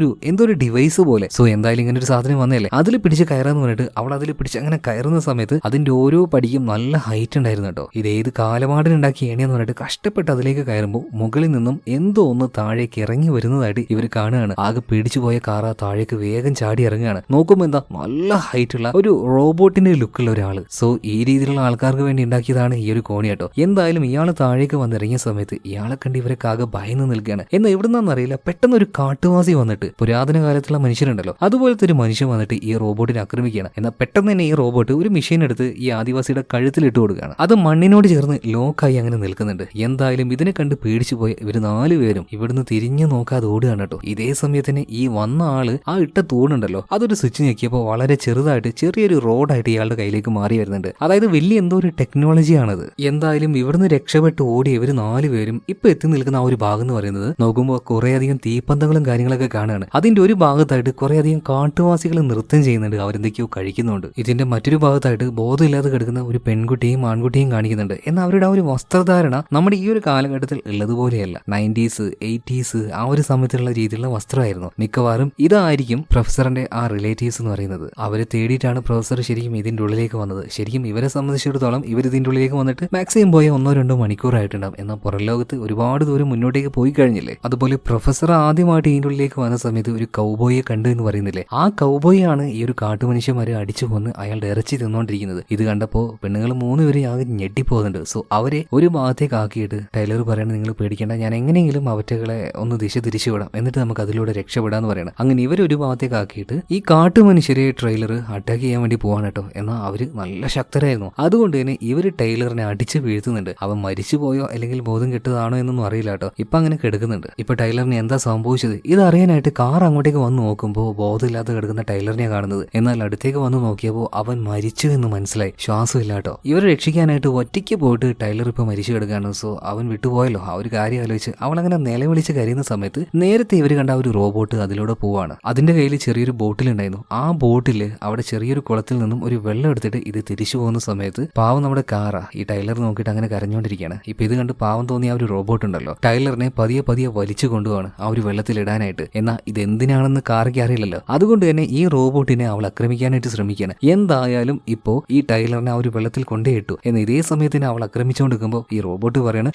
ഒരു ഡിവൈസ് പോലെ. സോ എന്തായാലും ഇങ്ങനെ ഒരു സാധനം വന്നല്ലേ, അതിൽ പിടിച്ച് കയറാന്ന് പറഞ്ഞിട്ട് അവൾ അതിൽ പിടിച്ച് അങ്ങനെ കയറുന്ന സമയത്ത് അതിന്റെ ഓരോ പടിയും നല്ല ഹൈറ്റ് ഉണ്ടായിരുന്നു കേട്ടോ. ഇത് ഏത് കാലമാടിനുണ്ടാക്കിയ ഏണിയെന്ന് പറഞ്ഞിട്ട് കഷ്ടപ്പെട്ട് അതിലേക്ക് കയറുമ്പോൾ മുകളിൽ നിന്നും എന്തോ ഒന്ന് താഴേക്ക് ഇറങ്ങി വരുന്നതായിട്ട് ഇവർ കാണുകയാണ്. ആകെ പിടിച്ചു പോയ കാറ താഴേക്ക് വേഗം ചാടി ഇറങ്ങുകയാണ്. നോക്കുമ്പോൾ എന്താ നല്ല ഹൈറ്റ് ഉള്ള ഒരു റോബോട്ടിന്റെ ലുക്കുള്ള ഒരാള്. സോ ഈ രീതിയിലുള്ള ആൾക്കാർക്ക് വേണ്ടി ഉണ്ടാക്കിയതാണ് ഈ ഒരു കോണി കേട്ടോ. എന്തായാലും ഇയാൾ താഴേക്ക് വന്നിറങ്ങിയ സമയത്ത് ഇയാളെ കണ്ട് ഇവരൊക്കെ ആകെ ഭയന്ന് നിൽക്കുകയാണ്. എന്നാൽ എവിടുന്നാന്നറിയില്ല പെട്ടെന്ന് ഒരു കാട്ടുവാസി വന്നിട്ട്, പുരാതന കാലത്തുള്ള മനുഷ്യരുണ്ട് ഉണ്ടല്ലോ അതുപോലത്തെ ഒരു മനുഷ്യൻ വന്നിട്ട് ഈ റോബോട്ടിനെ ആക്രമിക്കുകയാണ്. എന്നാൽ പെട്ടെന്ന് തന്നെ ഈ റോബോട്ട് ഒരു മെഷീൻ എടുത്ത് ഈ ആദിവാസിയുടെ കഴുത്തിലിട്ട് കൊടുക്കുകയാണ്. അത് മണ്ണിനോട് ചേർന്ന് ലോക്കായി അങ്ങനെ നിൽക്കുന്നുണ്ട്. എന്തായാലും ഇതിനെ കണ്ട് പേടിച്ചു പോയ ഇവർ 4 പേരും ഇവിടുന്ന് തിരിഞ്ഞു നോക്കാതെ ഓടുകയാണ് കേട്ടോ. ഇതേ സമയത്തിന് ഈ വന്ന ആള് ആ ഇട്ട തൂണുണ്ടല്ലോ അതൊരു സ്വിച്ച് ഞെക്കിയപ്പോൾ വളരെ ചെറുതായിട്ട് ചെറിയൊരു റോഡായിട്ട് ഇയാളുടെ കയ്യിലേക്ക് മാറി വരുന്നുണ്ട്. അതായത് വലിയ എന്തോ ഒരു ടെക്നോളജിയാണത്. എന്തായാലും ഇവിടുന്ന് രക്ഷപ്പെട്ട് ഓടി ഇവർ 4 പേരും ഇപ്പൊ എത്തി നിൽക്കുന്ന ആ ഒരു ഭാഗം എന്ന് പറയുന്നത് നോക്കുമ്പോൾ കുറേയധികം തീപ്പന്തങ്ങളും കാര്യങ്ങളൊക്കെ കാണുകയാണ്. അതിന്റെ ഒരു ഭാഗത്തായിട്ട് കുറേയധികം കാട്ടുവാസികൾ നൃത്തം ചെയ്യുന്നുണ്ട്, അവരെന്തൊക്കെയോ കഴിക്കുന്നുണ്ട്. ഇതിന്റെ മറ്റൊരു ഭാഗത്തായിട്ട് ബോധമില്ലാതെ കിടക്കുന്ന ഒരു പെൺകുട്ടിയും ആൺകുട്ടിയും കാണിക്കുന്നുണ്ട്. എന്നാൽ അവരുടെ ആ ഒരു വസ്ത്രധാരണ നമ്മുടെ ഈ ഒരു കാലഘട്ടത്തിൽ ഉള്ളതുപോലെയല്ല. 90s 80s ആ ഒരു സമയത്തുള്ള രീതിയിലുള്ള വസ്ത്രമായിരുന്നു. മിക്കവാറും ഇതായിരിക്കും പ്രൊഫസറിന്റെ ആ റിലേറ്റീവ്സ് എന്ന് പറയുന്നത്. അവരെ തേടിയിട്ടാണ് പ്രൊഫസർ ശരിക്കും ഇതിന്റെ ഉള്ളിലേക്ക് വന്നത്. ശരിക്കും ഇവരെ സംബന്ധിച്ചിടത്തോളം ഇവർ ഇതിന്റെ ഉള്ളിലേക്ക് വന്നിട്ട് മാക്സിമം പോയ 1-2 മണിക്കൂറായിട്ടുണ്ടാവും. എന്നാൽ പുറം ലോകത്ത് ഒരുപാട് ദൂരം മുന്നോട്ടേക്ക് പോയി കഴിഞ്ഞില്ലേ. അതുപോലെ പ്രൊഫസർ ആദ്യമായിട്ട് ഇതിന്റെ ഉള്ളിലേക്ക് വന്ന സമയത്ത് ഒരു കൗബോയെ കണ്ടു എന്ന് പറയുന്നില്ലേ, ആ കൗബോയാണ് ഈ ഒരു കാട്ടുമനുഷ്യന്മാരെ അടിച്ചു കൊന്ന് അയാളുടെ ഇറച്ചി തിന്നുകൊണ്ടിരിക്കുന്നത്. ഇത് കണ്ടപ്പോ പെണ്ണുങ്ങൾ 3 പേരെ ആകെ ഞെട്ടിപ്പോകുന്നുണ്ട്. സോ അവരെ ഒരു ഭാഗത്തേക്ക് ആക്കിയിട്ട് ടൈലർ പറയണത് നിങ്ങൾ പേടിക്കേണ്ട, ഞാൻ എങ്ങനെയെങ്കിലും അവറ്റകളെ ഒന്ന് ദിശ തിരിച്ചു വിടാം, എന്നിട്ട് നമുക്ക് അതിലൂടെ രക്ഷപ്പെടാന്ന് പറയണം. അങ്ങനെ ഇവരൊരു ഭാഗത്തേക്ക് ആക്കിയിട്ട് ഈ കാട്ടുമനുഷ്യരെ ട്രെയിലർ അറ്റാക്ക് ചെയ്യാൻ വേണ്ടി പോവാണ് കേട്ടോ. എന്നാൽ അവര് നല്ല ശക്തരായിരുന്നു. അതുകൊണ്ട് തന്നെ ഇവര് ടൈലറിനെ അടിച്ച് വീഴ്ത്തുന്നുണ്ട്. അവൻ മരിച്ചു പോയോ അല്ലെങ്കിൽ ബോധം കെട്ടതാണോ എന്നൊന്നും അറിയില്ല കേട്ടോ. ഇപ്പൊ അങ്ങനെ കിടക്കുന്നുണ്ട്. ഇപ്പൊ ടൈലറിന് എന്താ സംഭവിച്ചത് ഇതറിയാനായിട്ട് കാർ അങ്ങോട്ടേക്ക് വന്ന് നോക്കുമ്പോൾ ബോധമില്ലാതെ കിടക്കുന്ന ടൈലറിനെ കാണുന്നത്. എന്നാൽ അടുത്തേക്ക് വന്ന് നോക്കിയപ്പോൾ അവൻ മരിച്ചു എന്ന് മനസ്സിലായി. ശ്വാസമില്ല കേട്ടോ. ഇവരെ രക്ഷിക്കാനായിട്ട് ഒറ്റയ്ക്ക് പോയിട്ട് ടൈലർ ഇപ്പൊ മരിച്ചു കിടക്കുകയാണ്. സോ അവൻ വിട്ടുപോയല്ലോ. ആ ഒരു കാര്യം ആലോചിച്ച് അവളങ്ങനെ നിലവിളിച്ച് കരയുന്ന സമയത്ത് നേരത്തെ ഇവർ കണ്ട ഒരു റോബോട്ട് അതിലൂടെ പോവാണ്. അതിന്റെ കയ്യിൽ ചെറിയൊരു ബോട്ടിലുണ്ടായിരുന്നു. ആ ബോട്ടില് അവിടെ ചെറിയൊരു കുളത്തിൽ നിന്നും ഒരു വെള്ളം എടുത്തിട്ട് ഇത് തിരിച്ചു പോകുന്ന സമയത്ത് പാവം നമ്മുടെ കാറാ ഈ ടൈലർ നോക്കിയിട്ട് അങ്ങനെ കരഞ്ഞോണ്ടിരിക്കുകയാണ്. ഇപ്പൊ ഇത് കണ്ട് പാവം തോന്നിയ ആ ഒരു റോബോട്ട് ഉണ്ടല്ലോ ടൈലറിനെ പതിയെ പതിയെ വലിച്ചു കൊണ്ടുപോവാണ് ആ ഒരു വെള്ളത്തിൽ ഇടാനായിട്ട്. എന്നാൽ ഇതെന്തിനാണെന്ന് കാറയ്ക്ക് അറിയില്ലല്ലോ. അതുകൊണ്ട് തന്നെ ഈ റോബോട്ടിനെ അവൾ ആക്രമിക്കാനായിട്ട് ശ്രമിക്കുകയാണ്. എന്തായാലും ഇപ്പോ ഈ ടൈലറിനെ ആ ഒരു വെള്ളത്തിൽ കൊണ്ടേയിട്ടു. എന്നാൽ ഇതേ സമയത്തിന് അവൾ ആക്രമിച്ചുകൊണ്ടിരിക്കുമ്പോൾ ഈ റോബോട്ട് പറയാണ്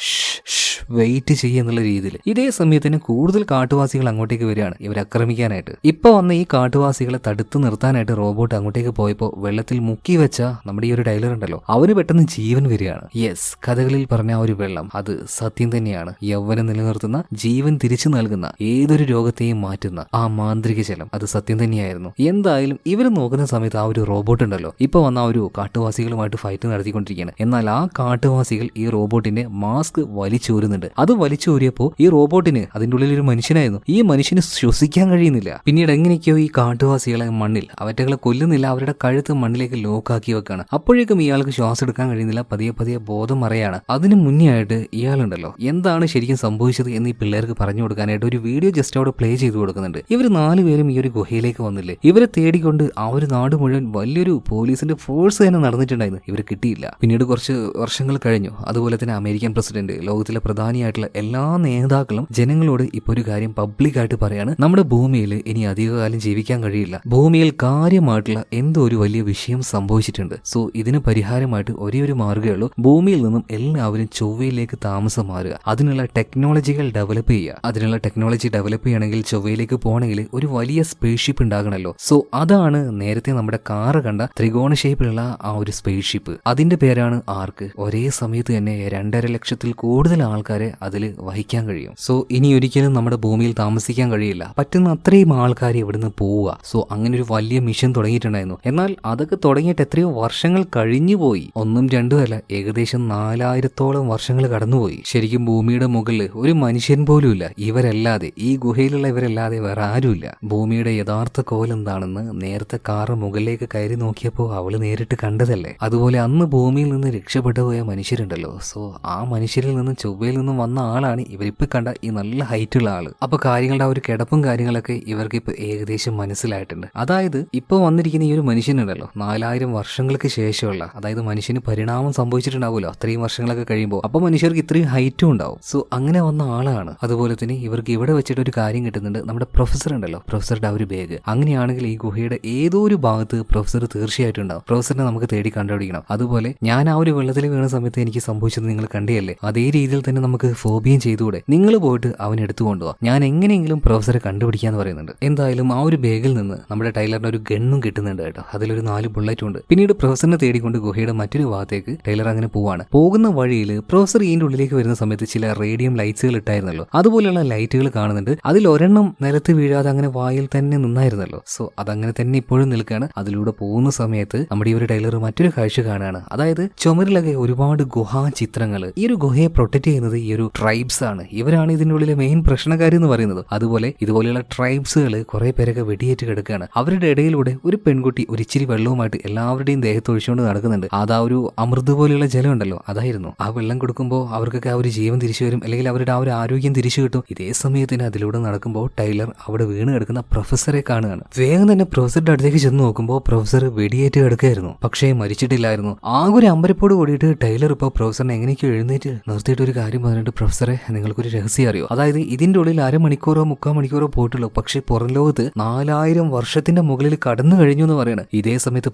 വെയിറ്റ് ചെയ്യുന്നുള്ള രീതിയിൽ. ഇതേ സമയത്തിന് കൂടുതൽ കാട്ടുവാസികൾ അങ്ങോട്ടേക്ക് വരികയാണ് ഇവർ ആക്രമിക്കാനായിട്ട്. ഇപ്പൊ വന്ന ഈ കാട്ടുവാസികളെ തടുത്തു നിർത്താനായിട്ട് റോബോട്ട് അങ്ങോട്ടേക്ക് പോയപ്പോൾ വെള്ളത്തിൽ മുക്കി വെച്ച നമ്മുടെ ഈ ഒരു ടൈലർ ഉണ്ടല്ലോ അവന് പെട്ടെന്ന് ജീവൻ വരികയാണ്. യെസ്, കഥകളിൽ പറഞ്ഞ ആ ഒരു വെള്ളം അത് സത്യം തന്നെയാണ്. യൗവനം നിലനിർത്തുന്ന, ജീവൻ തിരിച്ചു നൽകുന്ന, ഏതൊരു രോഗത്തെയും മാറ്റുന്ന ആ മാന്ത്രിക ജലം അത് സത്യം തന്നെയായിരുന്നു. എന്തായാലും ഇവർ നോക്കുന്ന സമയത്ത് ആ ഒരു റോബോട്ട് ഉണ്ടല്ലോ ഇപ്പൊ വന്ന ആ ഒരു കാട്ടുവാസികളുമായിട്ട് ഫൈറ്റ് നടത്തിക്കൊണ്ടിരിക്കുകയാണ്. എന്നാൽ ആ കാട്ടുവാസികൾ ഈ റോബോട്ടിന്റെ മാസ്ക് വലിച്ചൂരുന്നുണ്ട്. അത് വലിച്ചൂരിയപ്പോ ഈ റോബോട്ടിന് അതിന്റെ ഉള്ളിൽ ഒരു മനുഷ്യനായിരുന്നു. ഈ മനുഷ്യന് ശ്വസിക്കാൻ കഴിയുന്നില്ല. പിന്നീട് എങ്ങനെയൊക്കെയോ ഈ കാട്ടുവാസികളെ മണ്ണിൽ അവറ്റകളെ കൊല്ലുന്നില്ല, അവരുടെ കഴുത്ത് മണ്ണിലേക്ക് ലോക്കാക്കി വെക്കാണ്. അപ്പോഴേക്കും ഇയാൾക്ക് ശ്വാസം എടുക്കാൻ കഴിയുന്നില്ല. പതിയെ പതിയെ ബോധം മറയാണ്. അതിന് മുന്നേ ആയിട്ട് ഇയാളുണ്ടല്ലോ എന്താണ് ശരിക്കും സംഭവിച്ചത് എന്ന് ഈ പിള്ളേർക്ക് പറഞ്ഞു കൊടുക്കാനായിട്ട് ഒരു വീഡിയോ ജസ്റ്റ് അവിടെ പ്ലേ ചെയ്ത് കൊടുക്കുന്നുണ്ട്. ഇവർ 4 പേരും ഈ ഒരു ഗുഹയിലേക്ക് വന്നില്ലേ, ഇവരെ തേടിക്കൊണ്ട് ആ ഒരു നാട് മുഴുവൻ വലിയൊരു പോലീസിന്റെ ഫോഴ്സ് തന്നെ നടന്നിട്ടുണ്ടായിരുന്നു. ഇവർ കിട്ടിയില്ല. പിന്നീട് കുറച്ച് വർഷങ്ങൾ കഴിഞ്ഞു. അതുപോലെ തന്നെ അമേരിക്കൻ പ്രസിഡന്റ്, ലോകത്തിലെ പ്രധാനിയായിട്ടുള്ള എല്ലാ നേതാക്കളും ജനങ്ങളോട് ഇപ്പൊ ഒരു കാര്യം പബ്ലിക്കായിട്ട് പറയാണ്, നമ്മുടെ ഭൂമിയിൽ ഇനി അധികകാലം ജീവിക്കാൻ കഴിയില്ല. ഭൂമിയിൽ കാര്യമായിട്ടുള്ള എന്തോ ഒരു വലിയ വിഷയം സംഭവിച്ചിട്ടുണ്ട്. സോ ഇതിന് പരിഹാരമായിട്ട് ഒരേ ഒരു മാർഗ്ഗമേ ഉള്ളൂ, ഭൂമിയിൽ നിന്നും എല്ലാവരും ചൊവ്വയിലേക്ക് താമസം മാറുക, അതിനുള്ള ടെക്നോളജികൾ ഡെവലപ്പ് ചെയ്യുക. അതിനുള്ള ടെക്നോളജി ഡെവലപ്പ് ചെയ്യണമെങ്കിൽ ചൊവ്വയിലേക്ക് പോകണമെങ്കിൽ ഒരു വലിയ സ്പേസ് ഷിപ്പ് ഉണ്ടാകണമല്ലോ. സോ അതാണ് നേരത്തെ നമ്മുടെ കാറ് കണ്ട ത്രികോണ ഷേപ്പിലുള്ള ആ ഒരു സ്പേസ് ഷിപ്പ്. അതിന്റെ പേരാണ് ആർക്ക്. ഒരേ സമയത്ത് തന്നെ 2.5 ലക്ഷത്തിൽ കൂടുതൽ ആൾക്കാരെ അതിൽ വഹിക്കാൻ കഴിയും. സോ ഇനി ഒരിക്കലും നമ്മുടെ ഭൂമിയിൽ താമസിക്കാൻ കഴിയില്ല. പറ്റുന്ന അത്രയും ആൾക്കാർ ഇവിടുന്ന് പോവുക. സോ അങ്ങനെ ഒരു വലിയ മിഷൻ തുടങ്ങിയിട്ടുണ്ടായിരുന്നു. എന്നാൽ അതൊക്കെ തുടങ്ങിയിട്ട് എത്രയോ വർഷങ്ങൾ കഴിഞ്ഞു പോയി. 1ഉം 2ഉം അല്ല, ഏകദേശം 4000ഓളം വർഷങ്ങൾ കടന്നുപോയി. ശരിക്കും ഭൂമിയുടെ മുകളിൽ ഒരു മനുഷ്യൻ പോലും ഇല്ല. ഇവരല്ലാതെ, ഈ ഗുഹയിലുള്ള ഇവരല്ലാതെ വേറെ ആരുമില്ല. ഭൂമിയുടെ യഥാർത്ഥ കോൽ എന്താണെന്ന് നേരത്തെ കാറ് മുകളിലേക്ക് കയറി നോക്കിയപ്പോൾ അവള് നേരിട്ട് കണ്ടതല്ലേ. അതുപോലെ അന്ന് ഭൂമിയിൽ നിന്ന് രക്ഷപ്പെട്ടു പോയ മനുഷ്യരുണ്ടല്ലോ, സോ ആ മനുഷ്യരിൽ നിന്നും ചൊവ്വയിൽ നിന്നും വന്ന ആളാണ് ഇവരിപ്പോ കണ്ട ഈ നല്ല ഹൈറ്റുള്ള ആള്. അപ്പൊ കാര്യങ്ങളുടെ ആ ഒരു കിടപ്പും കാര്യങ്ങളൊക്കെ ഇവർക്ക് ഇപ്പൊ ഏകദേശം മനസ്സിലായിട്ടുണ്ട്. അതായത് ഇപ്പൊ വന്നിരിക്കുന്ന ഈ ഒരു മനുഷ്യനുണ്ടല്ലോ 4000 വർഷങ്ങൾക്ക് ശേഷമുള്ള, അതായത് മനുഷ്യന് പരിണാമം സംഭവിച്ചിട്ടുണ്ടാവുമല്ലോ അത്രയും വർഷങ്ങളൊക്കെ കഴിയുമ്പോൾ, അപ്പൊ മനുഷ്യർക്ക് ഇത്രയും ഹൈറ്റും ഉണ്ടാവും. സോ അങ്ങനെ വന്ന ആളാണ്. അതുപോലെ തന്നെ ഇവർക്ക് ഇവിടെ വെച്ചിട്ട് ഒരു കാര്യം കിട്ടുന്നുണ്ട്. നമ്മുടെ പ്രൊഫസർ ഉണ്ടല്ലോ, പ്രൊഫസറുടെ ആ ഒരു ബാഗ്. അങ്ങനെയാണെങ്കിൽ ഈ ഗുഹയുടെ ഏതോ ഒരു ഭാഗത്ത് പ്രൊഫസർ തീർച്ചയായിട്ടും ഉണ്ടാവും. പ്രൊഫസറിനെ നമുക്ക് തേടി കണ്ടുപിടിക്കണം. അതുപോലെ ഞാൻ ആ ഒരു വെള്ളത്തിൽ വീണ സമയത്ത് എനിക്ക് സംഭവിച്ചത് നിങ്ങൾ കണ്ടിയല്ലേ, അതേ രീതിയിൽ തന്നെ നമുക്ക് ഫോബിയം ചെയ്തുകൂടെ, നിങ്ങൾ പോയിട്ട് അവൻ എടുത്തു കൊണ്ടുപോവാ, ഞാൻ എങ്ങനെയെങ്കിലും പ്രൊഫസറെ കണ്ടുപിടിക്കാന്ന് പറയുന്നുണ്ട്. എന്തായാലും ആ ഒരു ബാഗിൽ നിന്ന് നമ്മുടെ ടൈലറിന് ഒരു ഗണ്ണും കിട്ടുന്നുണ്ട് കേട്ടോ. അതിലൊരു 4 ബുള്ളറ്റും ഉണ്ട്. പിന്നീട് പ്രൊഫസറിനെ തേടിക്കൊണ്ട് ഗുഹയുടെ മറ്റൊരു ഭാഗത്തേക്ക് ടൈലർ അങ്ങനെ പോവാണ്. പോകുന്ന വഴിയിൽ പ്രൊഫസർ ഇതിന്റെ ഉള്ളിലേക്ക് വരുന്ന സമയത്ത് ചില റേഡിയം ലൈറ്റ്സുകൾ ഇട്ടായിരുന്നല്ലോ, അതുപോലെയുള്ള ലൈറ്റുകൾ കാണുന്നുണ്ട്. അതിൽ ഒരെണ്ണം നിലത്ത് വീഴാതെ അങ്ങനെ വായിൽ തന്നെ നിന്നായിരുന്നല്ലോ. സോ അതങ്ങനെ തന്നെ ഇപ്പോഴും നിൽക്കുകയാണ്. അതിലൂടെ പോകുന്ന സമയത്ത് നമ്മുടെ ഈ ഒരു ടൈലർ മറ്റൊരു കാഴ്ച കാണുകയാണ്. അതായത് ചുമരിലൊക്കെ ഒരുപാട് ഗുഹാ ചിത്രങ്ങൾ. ഈ ഒരു ഗുഹയെ പ്രൊട്ടക്ട് ചെയ്യുന്നത് ഈ ഒരു ട്രൈബ്സ് ആണ്. ഇവരാണ് ഇതിന്റെ ഉള്ളിലെ മെയിൻ പ്രശ്നക്കാരി എന്ന് പറയുന്നത്. അതുപോലെ ഇതുപോലെയുള്ള ട്രൈബ്സുകൾ കുറെ പേരൊക്കെ വെടിയേറ്റ് കിടക്കുകയാണ്. അവരുടെ ഇടയിലൂടെ ഒരു പെൺകുട്ടി ഒരു ഇച്ചിരി വെള്ളവുമായിട്ട് എല്ലാവരുടെയും ദേഹത്ത് ഒഴിച്ചുകൊണ്ട് നടക്കുന്നുണ്ട്. അതാ ഒരു അമൃത് പോലെയുള്ള ജലം ഉണ്ടല്ലോ, അതായിരുന്നു. ആ വെള്ളം കൊടുക്കുമ്പോൾ അവർക്കൊക്കെ ആ ഒരു ജീവൻ തിരിച്ചു വരും, അല്ലെങ്കിൽ അവരുടെ ആ ഒരു ആരോഗ്യം തിരിച്ചു കിട്ടും. ഇതേ സമയത്തിന് അതിലൂടെ നടക്കുമ്പോൾ ടൈലർ അവിടെ വീണ് കിടക്കുന്ന പ്രൊഫസറെ കാണുകയാണ്. വേഗം തന്നെ പ്രൊഫസറുടെ അടുത്തേക്ക് ചെന്ന് നോക്കുമ്പോൾ പ്രൊഫസർ വെടിയേറ്റ് കിടക്കുകയായിരുന്നു. പക്ഷേ മരിച്ചിട്ടില്ലായിരുന്നു. ആകെ ഒരു അമ്പരപ്പോട് കൂടിയിട്ട് ടൈലർ ഇപ്പോൾ പ്രൊഫസറിനെ എങ്ങനെയൊക്കെ എഴുന്നേറ്റ് നിർത്തിയിട്ട് ഒരു കാര്യം പറഞ്ഞിട്ട്, പ്രൊഫസറെ നിങ്ങൾക്കൊരു രഹസ്യം അറിയോ? അതായത് ഇതിന്റെ ഉള്ളിൽ 1/2 മണിക്കൂറോ 3/4 മണിക്കൂറോ പോയിട്ടുള്ളൂ, പക്ഷേ പുറം ലോകത്ത് 4000 വർഷത്തിന്റെ മുകളിൽ കടന്നു കഴിഞ്ഞു എന്ന് പറയണം. ഇതേ സമയത്ത്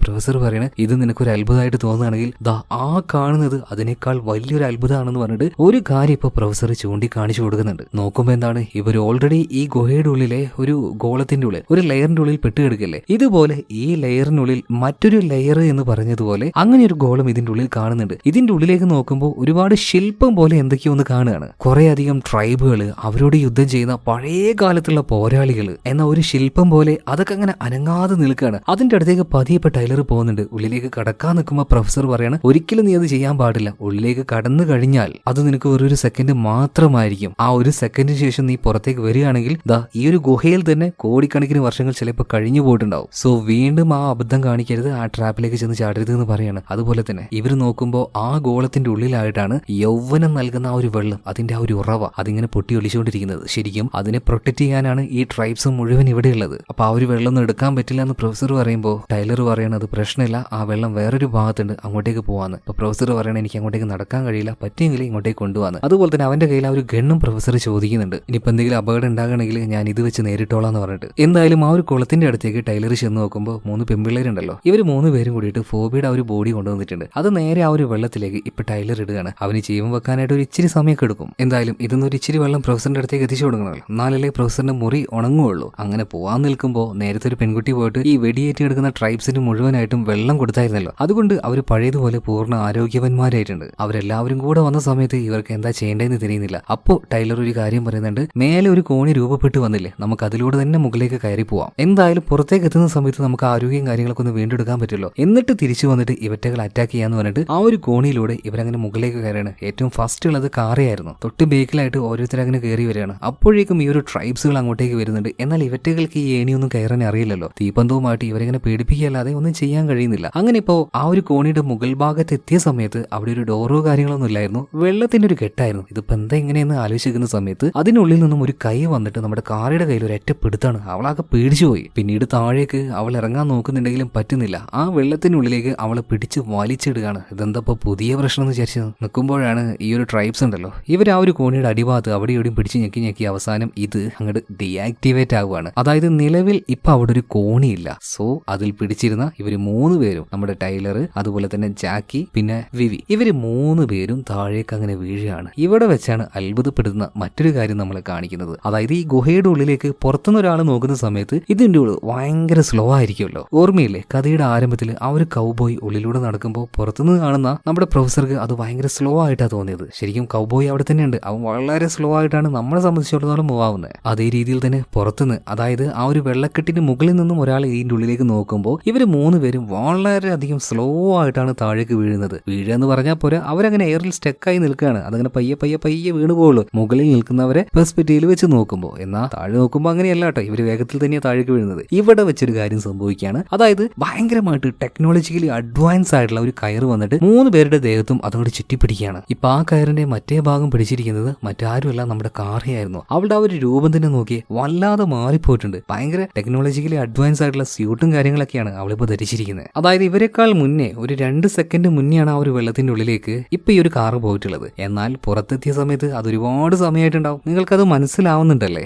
പ്രൊഫസർ പറയണ, ഇത് നിനക്കൊരു അത്ഭുതമായിട്ട് തോന്നുകയാണെങ്കിൽ ദാ ആ കാണുന്നത് അതിനേക്കാൾ വലിയൊരു അത്ഭുതമാണെന്ന് പറഞ്ഞിട്ട് ഒരു കാര്യം ഇപ്പൊ പ്രൊഫസർ ചൂണ്ടിക്കാണിച്ചു കൊടുക്കുന്നുണ്ട്. നോക്കുമ്പോ എന്താണ്, ഇവർ ഓൾറെഡി ഈ ഗുഹയുടെ ഉള്ളിലെ ഒരു ഗോളത്തിന്റെ ഉള്ളിൽ ഒരു ലെയറിന്റെ ഉള്ളിൽ പെട്ടുകിടക്കല്ലേ. ഇതുപോലെ ഈ ലെയറിനുള്ളിൽ മറ്റൊരു ലെയർ എന്ന് പറഞ്ഞതുപോലെ അങ്ങനെ ഒരു ഗോളം ഇതിന്റെ ഉള്ളിൽ കാണുന്നുണ്ട്. ഇതിന്റെ ഉള്ളിലേക്ക് നോക്കുമ്പോൾ ഒരുപാട് ശില്പം പോലെ എന്തൊക്കെയോ ഒന്ന് കാണുകയാണ്. കുറെ അധികം ട്രൈബുകൾ, അവരോട് യുദ്ധം ചെയ്യുന്ന പഴയ കാലത്തുള്ള പോരാളികൾ എന്ന ഒരു ശില്പം പോലെ അതൊക്കെ അങ്ങനെ അനങ്ങാതെ നിൽക്കുകയാണ്. അതിന്റെ അടുത്തേക്ക് പതിയെ ടൈലർ പോകുന്നുണ്ട്. ഉള്ളിലേക്ക് കടക്കാൻ നിൽക്കുമ്പോൾ പ്രൊഫസർ പറയാണ്, ഒരിക്കലും നീ അത് ചെയ്യാൻ പാടില്ല. ഉള്ളിലേക്ക് കടന്നു കഴിഞ്ഞാൽ അത് നിനക്ക് വെറൊരു സെക്കൻഡ് മാത്രമായിരിക്കും. ആ ഒരു സെക്കൻഡിന് ശേഷം നീ പുറത്തേക്ക് വരികയാണെങ്കിൽ ദാ ഈ ഒരു ഗുഹയിൽ തന്നെ കോടിക്കണക്കിന് വർഷങ്ങൾ ചിലപ്പോൾ കഴിഞ്ഞു പോയിട്ടുണ്ടാവും. സോ വീണ്ടും ആ അബദ്ധം കാണിക്കരുത്, ആ ട്രാപ്പിലേക്ക് ചെന്ന് ചാടരുത് എന്ന് പറയാണ്. അതുപോലെ തന്നെ ഇവർ നോക്കുമ്പോൾ ആ ഗോളത്തിന്റെ ഉള്ളിലായിട്ടാണ് യൗവനം നൽകുന്ന ആ ഒരു വെള്ളം, അതിന്റെ ആ ഒരു ഉറവ അതിങ്ങനെ പൊട്ടി ഒലിച്ചുകൊണ്ടിരിക്കുന്നത്. ശരിക്കും അതിനെ പ്രൊട്ടക്ട് ചെയ്യാനാണ് ഈ ട്രൈബ്സ് മുഴുവൻ ഇവിടെയുള്ളത്. അപ്പൊ ആ ഒരു വെള്ളം ഒന്നും എടുക്കാൻ പറ്റില്ല എന്ന് പ്രൊഫസർ പറയുമ്പോൾ ടൈലർ പറയണത്, പ്രശ്നമില്ല, ആ വെള്ളം വേറൊരു ഭാഗത്തുണ്ട്, അങ്ങോട്ടേക്ക് പോവാന്ന്. അപ്പൊ പ്രൊഫസർ പറയണ, എനിക്ക് അങ്ങോട്ടേക്ക് നടക്കാൻ കഴിയില്ല, പറ്റിയെങ്കിൽ ഇങ്ങോട്ടേക്ക് കൊണ്ടുപോകാന്ന്. അതുപോലെ തന്നെ അവന്റെ കയ്യിൽ ആ ഒരു ഗണ്ണും പ്രൊഫസർ ചോദിക്കുന്നുണ്ട്. ഇനിയിപ്പോൾ എന്തെങ്കിലും അപകടം ഉണ്ടാകണമെങ്കിൽ ഞാൻ ഇത് വെച്ച് നേരിട്ടോളാം എന്ന് പറഞ്ഞിട്ട്. എന്തായാലും ആ ഒരു കുളത്തിന്റെ അടുത്തേക്ക് ടൈലർ ചെന്ന് നോക്കുമ്പോൾ 3 പെൺപിള്ളേരുണ്ടല്ലോ, ഇവർ 3 പേരും കൂടിയിട്ട് ഫോബിയുടെ ആ ഒരു ബോഡി കൊണ്ടുവന്നിട്ടുണ്ട്. അത് നേരെ ആ ഒരു വെള്ളത്തിലേക്ക് ഇപ്പൊ ടൈലർ ഇടുകയാണ്. അവന് ജീവൻ വെക്കാനായിട്ട് ഒരു ഇച്ചിരി സമയമൊക്കെ എടുക്കും. എന്തായാലും ഇതൊന്നും ഒരു ഇച്ചിരി വെള്ളം പ്രൊഫസറിന്റെ അടുത്തേക്ക് എത്തിച്ചു കൊടുക്കണമല്ലോ, എന്നാലല്ലേ പ്രൊഫസറിന്റെ മുറി ഉണങ്ങുള്ളൂ. അങ്ങനെ പോവാൻ നിൽക്കുമ്പോൾ നേരത്തെ ഒരു പെൺകുട്ടി പോയിട്ട് ഈ വെടിയേറ്റ് കിടക്കുന്ന ട്രൈബ്സിന് മുഴുവനായിട്ടും വെള്ളം കൊടുത്തായിരുന്നല്ലോ. അതുകൊണ്ട് അവർ പഴയതുപോലെ പൂർണ്ണ ആരോഗ്യവാന്മാരായിട്ടുണ്ട്. അവരെല്ലാവരും കൂടെ വന്ന സമയത്ത് ഇവർക്ക് എന്താ ചെയ്യേണ്ടതെന്ന് തിരിയുന്നില്ല. അപ്പോ ടൈലർ ഒരു കാര്യം പറയുന്നുണ്ട്, മേലെ ഒരു കോണി രൂപപ്പെട്ട് വന്നില്ലേ, നമുക്ക് അതിലൂടെ തന്നെ മുകളിലേക്ക് കയറി പോവാം. എന്തായാലും പുറത്തേക്ക് എത്തുന്ന സമയത്ത് നമുക്ക് ആരോഗ്യം കാര്യങ്ങളൊക്കെ ഒന്ന് വീണ്ടെടുക്കാൻ പറ്റുമല്ലോ, എന്നിട്ട് തിരിച്ചു വന്നിട്ട് ഇവറ്റകൾ അറ്റാക്ക് ചെയ്യാന്ന് പറഞ്ഞിട്ട് ആ ഒരു കോണിയിലൂടെ ഇവരങ്ങനെ മുകളിലേക്ക് കയറാണ്. ഏറ്റവും ഫസ്റ്റ് ഉള്ളത് കാറയായിരുന്നു. തൊട്ട് ബേക്കിലായിട്ട് ഓരോരുത്തരങ്ങനെ കയറി വരികയാണ്. അപ്പോഴേക്കും ഈ ഒരു ട്രൈബ്സുകൾ അങ്ങോട്ടേക്ക് വരുന്നുണ്ട്. എന്നാൽ ഇവറ്റകൾക്ക് ഈ ഏണിയൊന്നും കയറാൻ അറിയില്ലല്ലോ. തീപ്പന്തവുമായിട്ട് ഇവരെങ്ങനെ പേടിപ്പിക്കുകയല്ലാതെ ഒന്നും ചെയ്യാൻ കഴിയുന്നില്ല. അങ്ങനെ ഇപ്പോ ആ ഒരു കോണിയുടെ മുകൾ ഭാഗത്ത് എത്തിയ സമയത്ത് അവിടെ ഒരു ഡോറോ കാര്യങ്ങളൊന്നും ഇല്ലായിരുന്നു, വെള്ളത്തിന്റെ ഒരു കെട്ടായിരുന്നു. ഇതിപ്പോ എന്താ എങ്ങനെയെന്ന് ആലോചിക്കുന്ന സമയത്ത് അതിനുള്ളിൽ നിന്നും ഒരു കൈ വന്നിട്ട് നമ്മുടെ കാറിയുടെ കയ്യിൽ ഒരു ഒറ്റ പിടുത്താണ്. അവളാകെ പേടിച്ചു പോയി. പിന്നീട് താഴേക്ക് അവൾ ഇറങ്ങാൻ നോക്കുന്നുണ്ടെങ്കിലും പറ്റുന്നില്ല. ആ വെള്ളത്തിനുള്ളിലേക്ക് അവളെ പിടിച്ച് വലിച്ചിടുകയാണ്. ഇതെന്താ പുതിയ പ്രശ്നം എന്ന് വിചാരിച്ച് നിൽക്കുമ്പോഴാണ് ഈ ഒരു ട്രൈബ്സ് ഉണ്ടല്ലോ, ഇവർ ആ ഒരു കോണിയുടെ അടിഭാഗത്ത് അവിടെ ഇവിടെയും പിടിച്ച് ഞെക്കി അവസാനം ഇത് അങ്ങോട്ട് ഡീആക്ടിവേറ്റ് ആവുകയാണ്. അതായത് നിലവിൽ ഇപ്പൊ അവിടെ ഒരു കോണിയില്ല. സോ അതിൽ പിടിച്ചിരുന്ന ഇവര് 3 പേരും, നമ്മുടെ ടൈലർ, അതുപോലെ തന്നെ ജാക്കി, പിന്നെ വിവി, ഇവര് 3 പേരും താഴേക്ക് അങ്ങനെ വീഴുകയാണ്. ഇവിടെ വെച്ചാണ് അത്ഭുതപ്പെടുന്ന മറ്റൊരു കാര്യം നമ്മളെ കാണിക്കുന്നത്. അതായത് ഈ ഗുഹയുടെ ഉള്ളിലേക്ക് പുറത്തുനിന്ന് ഒരാൾ നോക്കുന്ന സമയത്ത് ഇതിന്റെ ഉള്ളിൽ ഭയങ്കര സ്ലോ ആയിരിക്കുമല്ലോ. ഓർമ്മയില്ലേ കഥയുടെ ആരംഭത്തിൽ ആ ഒരു കൗബോയ് ഉള്ളിലൂടെ നടക്കുമ്പോൾ പുറത്തുനിന്ന് കാണുന്ന നമ്മുടെ പ്രൊഫസർക്ക് അത് ഭയങ്കര സ്ലോ ആയിട്ടാണ് തോന്നിയത്. ശരിക്കും കൗബോയ് അവിടെ തന്നെയുണ്ട്, അവൻ വളരെ സ്ലോ ആയിട്ടാണ് നമ്മളെ സംബന്ധിച്ചിടത്തോളം മൂവ് ആവുന്നത്. അതേ രീതിയിൽ തന്നെ പുറത്തുനിന്ന്, അതായത് ആ ഒരു വെള്ളക്കെട്ടിന് മുകളിൽ നിന്നും ഒരാൾ ഇതിന്റെ ഉള്ളിലേക്ക് നോക്കുമ്പോൾ ഇവര് 3 പേരും വളരെയധികം സ്ലോ ആയിട്ടാണ് താഴേക്ക് വീഴുന്നത്. വീഴുക എന്ന് പറഞ്ഞാൽ പോരാ, അവരങ്ങനെ എയറിൽ സ്റ്റക്കായി നിൽക്കുകയാണ്. അതങ്ങനെ പയ്യെ വീണ് പോകുള്ളൂ മുകളിൽ നിൽക്കുന്നവരെ പെർസ്പെക്റ്റീവിൽ വെച്ച് നോക്കുമ്പോൾ. എന്നാൽ താഴെ നോക്കുമ്പോൾ അങ്ങനെയല്ല കേട്ടോ, ഇവര് വേഗത്തിൽ തന്നെയാണ് താഴേക്ക് വീഴുന്നത്. ഇവിടെ വെച്ചൊരു കാര്യം സംഭവിക്കുകയാണ്. അതായത് ഭയങ്കരമായിട്ട് ടെക്നോളജിക്കലി അഡ്വാൻസ് ആയിട്ടുള്ള ഒരു കയറ് വന്നിട്ട് 3 പേരുടെ ദേഹത്തും അതുകൊണ്ട് ചുറ്റിപ്പിടിക്കുകയാണ്. ഇപ്പൊ ആ കയറിന്റെ മറ്റേ ഭാഗം പിടിച്ചിരിക്കുന്നത് മറ്റാരുമല്ല, നമ്മുടെ കാറിയായിരുന്നു. അവളുടെ ആ ഒരു രൂപം തന്നെ നോക്കി വല്ലാതെ മാറിപ്പോയിട്ടുണ്ട്. ഭയങ്കര ടെക്നോളജിക്കലി അഡ്വാൻസ് ആയിട്ടുള്ള സ്യൂട്ടും കാര്യങ്ങളൊക്കെയാണ് അവളിപ്പോ ധരിച്ചിരിക്കുന്നത്. അതായത് ഇവരെക്കാൾ മുന്നേ ഒരു 2 സെക്കൻഡ് മുന്നെയാണ് ആ ഒരു വെള്ളത്തിന്റെ ഉള്ളിലേക്ക് ഇപ്പൊ ഈ ഒരു കാറ് പോയിട്ടുള്ളത്. എന്നാൽ പുറത്തെത്തിയ സമയത്ത് അത് ഒരുപാട് സമയമായിട്ടുണ്ടാവും. നിങ്ങൾക്കത് മനസ്സിലാവുന്നുണ്ടല്ലേ?